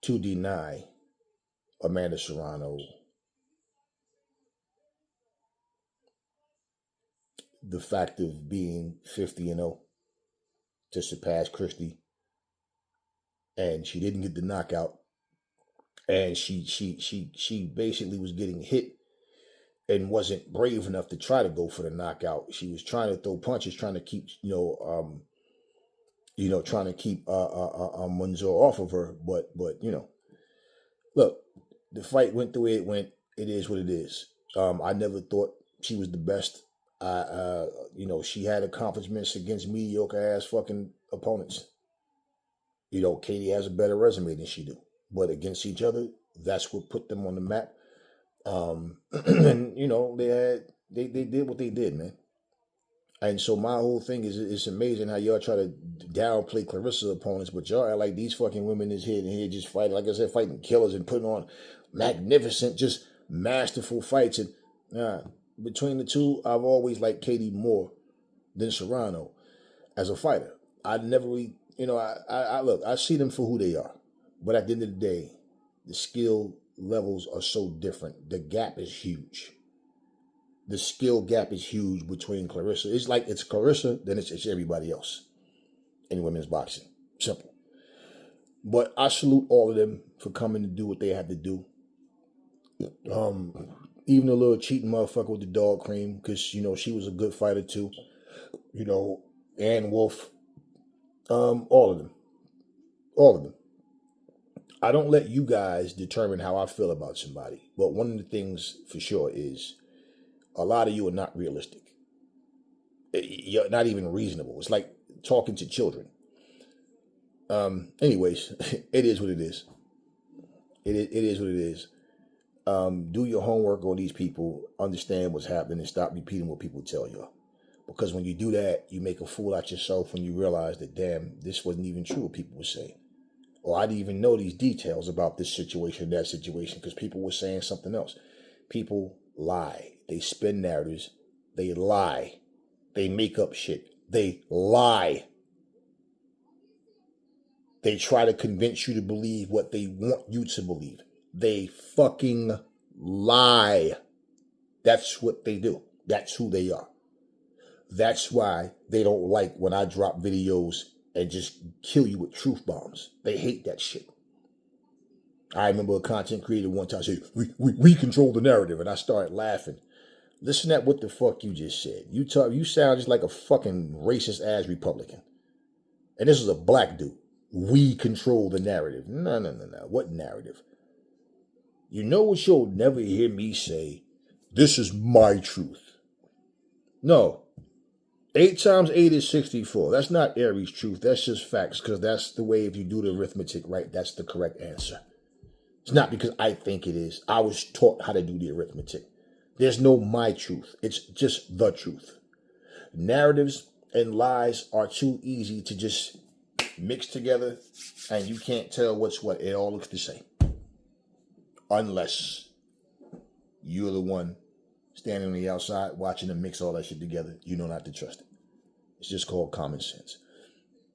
to deny Amanda Serrano the fact of being 50-0 to surpass Christy. And she didn't get the knockout. And she basically was getting hit and wasn't brave enough to try to go for the knockout. She was trying to throw punches, trying to keep, trying to keep Manzur off of her. But look, the fight went the way it went. It is what it is. I never thought she was the best. She had accomplishments against mediocre ass fucking opponents. Katie has a better resume than she do, but against each other, that's what put them on the map. And they did what they did, man. And so my whole thing is, it's amazing how y'all try to downplay Clarissa opponents, but y'all are like, these fucking women is here just fighting, like I said, fighting killers and putting on magnificent, just masterful fights. And between the two, I've always liked Katie more than Serrano as a fighter. I never really, I see them for who they are. But at the end of the day, the skill levels are so different. The gap is huge. The skill gap is huge between Clarissa. It's like it's Clarissa, then it's everybody else in women's boxing. Simple. But I salute all of them for coming to do what they had to do. Even the little cheating motherfucker with the dog cream, because, she was a good fighter too. Ann Wolfe. All of them. All of them. I don't let you guys determine how I feel about somebody. But one of the things for sure is a lot of you are not realistic. You're not even reasonable. It's like talking to children. Anyways, it is what it is. It is what it is. Do your homework on these people. Understand what's happening and stop repeating what people tell you. Because when you do that, you make a fool out yourself when you realize that, damn, this wasn't even true what people were saying. Or I didn't even know these details about this situation, that situation, because people were saying something else. People lie. They spin narratives. They lie. They make up shit. They lie. They try to convince you to believe what they want you to believe. They fucking lie. That's what they do. That's who they are. That's why they don't like when I drop videos and just kill you with truth bombs. They hate that shit. I remember a content creator one time said, we control the narrative, and I started laughing. Listen at what the fuck you just said. You sound just like a fucking racist ass Republican. And this is a black dude. We control the narrative. No. What narrative? You know what you'll never hear me say? This is my truth. No. 8 times 8 is 64. That's not Aries' truth. That's just facts, because that's the way, if you do the arithmetic right, that's the correct answer. It's not because I think it is. I was taught how to do the arithmetic. There's no my truth. It's just the truth. Narratives and lies are too easy to just mix together, and you can't tell what's what. It all looks the same. Unless you're the one standing on the outside watching them mix all that shit together. You know not to trust it. It's just called common sense.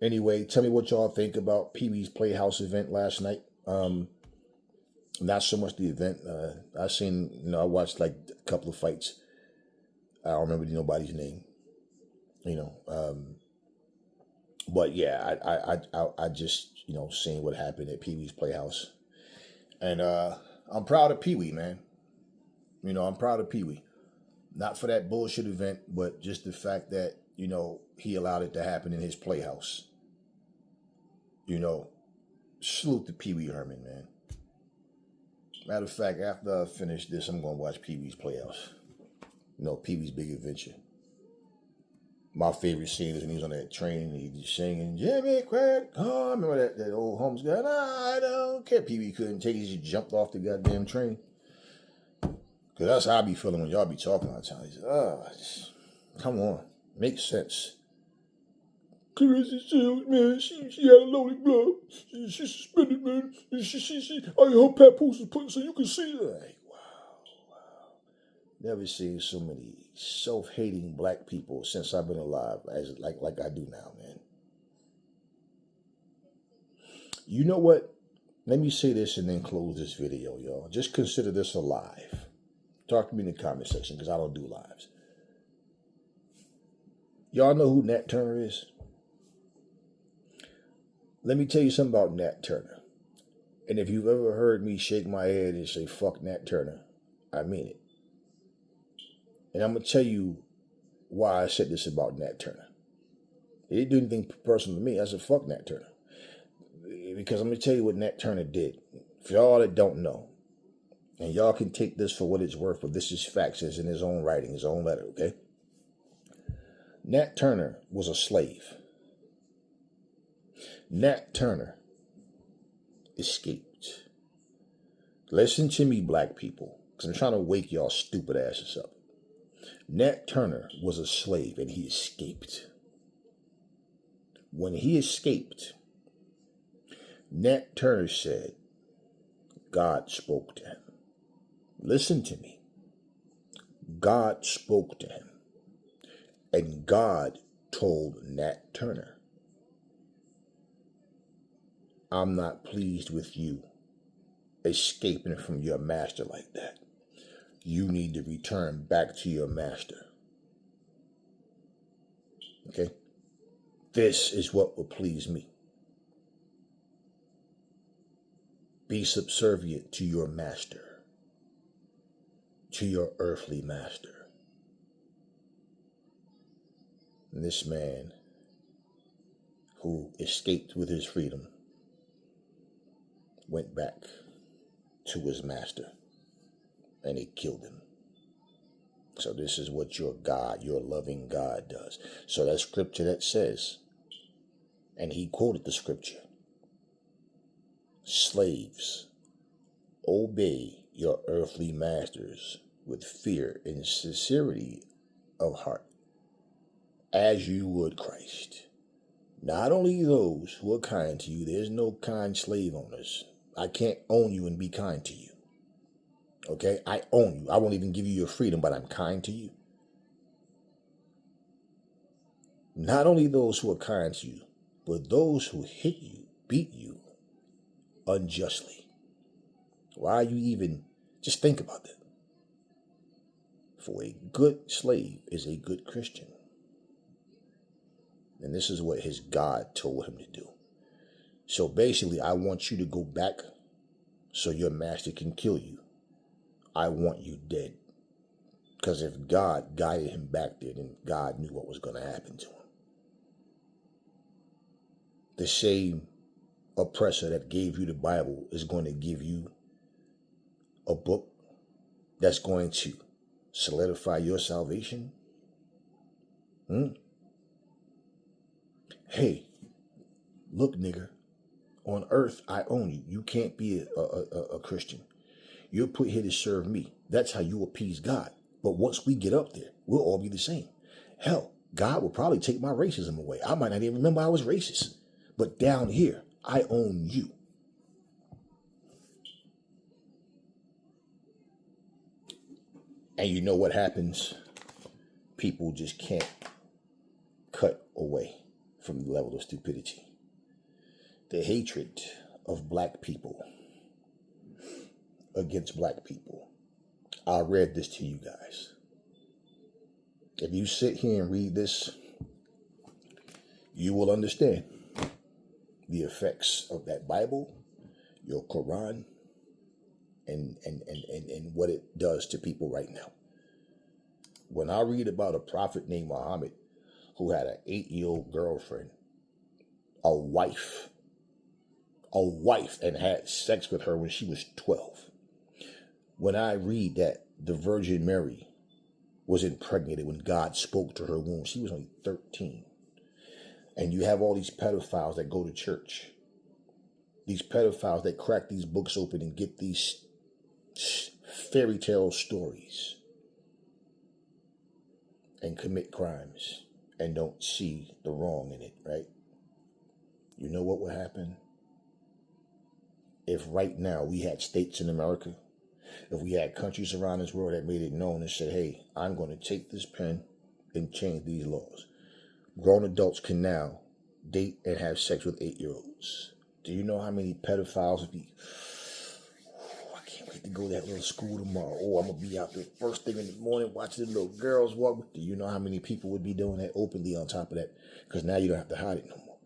Anyway, tell me what y'all think about Pee-wee's Playhouse event last night. Not so much the event. I watched like a couple of fights. I don't remember nobody's name. But yeah, I just, seeing what happened at Pee-wee's Playhouse. And I'm proud of Pee-wee, man. I'm proud of Pee-wee. Not for that bullshit event, but just the fact that, he allowed it to happen in his playhouse. Salute to Pee-wee Herman, man. Matter of fact, after I finish this, I'm going to watch Pee-wee's Playhouse. Pee-wee's Big Adventure. My favorite scene is when he was on that train and he was singing, Jimmy Crack. Oh, I remember that old Holmes guy. Nah, I don't care. Pee-wee couldn't take it. He just jumped off the goddamn train. Because that's how I be feeling when y'all be talking all the time. He said, come on. Makes sense. Clarissa said, man, she had a loaded glove. She suspended, man. Her papoose was putting so you can see that. Like, wow. Never seen so many self-hating black people since I've been alive as like I do now, man. You know what? Let me say this and then close this video, y'all. Just consider this a live. Talk to me in the comment section, because I don't do lives. Y'all know who Nat Turner is? Let me tell you something about Nat Turner. And if you've ever heard me shake my head and say, fuck Nat Turner, I mean it. And I'm going to tell you why I said this about Nat Turner. It didn't do anything personal to me. I said, fuck Nat Turner. Because I'm going to tell you what Nat Turner did. For y'all that don't know, and y'all can take this for what it's worth, but this is facts. It's in his own writing, his own letter, okay? Nat Turner was a slave. Nat Turner escaped. Listen to me, black people, because I'm trying to wake y'all stupid asses up. Nat Turner was a slave and he escaped. When he escaped, Nat Turner said, God spoke to him. Listen to me. God spoke to him. And God told Nat Turner, I'm not pleased with you escaping from your master like that. You need to return back to your master. Okay? This is what will please me. Be subservient to your master, to your earthly master. And this man who escaped with his freedom went back to his master and he killed him. So this is what your God, your loving God does. So that scripture that says, and he quoted the scripture, slaves, obey your earthly masters with fear and sincerity of heart, as you would Christ. Not only those who are kind to you, there's no kind slave owners. I can't own you and be kind to you. Okay? I own you. I won't even give you your freedom, but I'm kind to you. Not only those who are kind to you, but those who hit you, beat you unjustly. Why are you even, just think about that. For a good slave is a good Christian. And this is what his God told him to do. So basically, I want you to go back so your master can kill you. I want you dead. Because if God guided him back there, then God knew what was going to happen to him. The same oppressor that gave you the Bible is going to give you a book that's going to solidify your salvation. Hey, look, nigger, on earth, I own you. You can't be a Christian. You're put here to serve me. That's how you appease God. But once we get up there, we'll all be the same. Hell, God will probably take my racism away. I might not even remember I was racist. But down here, I own you. And you know what happens? People just can't cut away from the level of stupidity. The hatred of black people against black people. I read this to you guys. If you sit here and read this, you will understand the effects of that Bible, your Quran, and what it does to people right now. When I read about a prophet named Muhammad who had an 8-year-old girlfriend, a wife, and had sex with her when she was 12. When I read that the Virgin Mary was impregnated when God spoke to her womb, she was only 13. And you have all these pedophiles that go to church. These pedophiles that crack these books open and get these fairy tale stories and commit crimes and don't see the wrong in it, right? You know what would happen if right now we had states in America, if we had countries around this world that made it known and said, hey, I'm going to take this pen and change these laws. Grown adults can now date and have sex with 8-year-olds. Do you know how many pedophiles would be? Oh, I can't wait to go to that little school tomorrow. Oh, I'm going to be out there first thing in the morning watching the little girls walk. Do you know how many people would be doing that openly on top of that? Because now you don't have to hide it no more.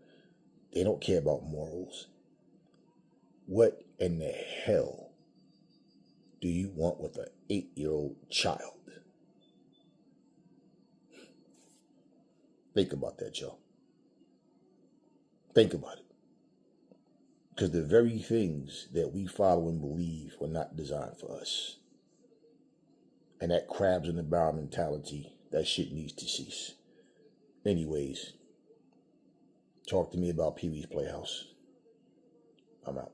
They don't care about morals. What in the hell do you want with an 8-year-old child? Think about that, Joe. Think about it. Because the very things that we follow and believe were not designed for us. And that crabs in the barrel mentality, that shit needs to cease. Anyways, talk to me about Pee Wee's Playhouse. I'm out.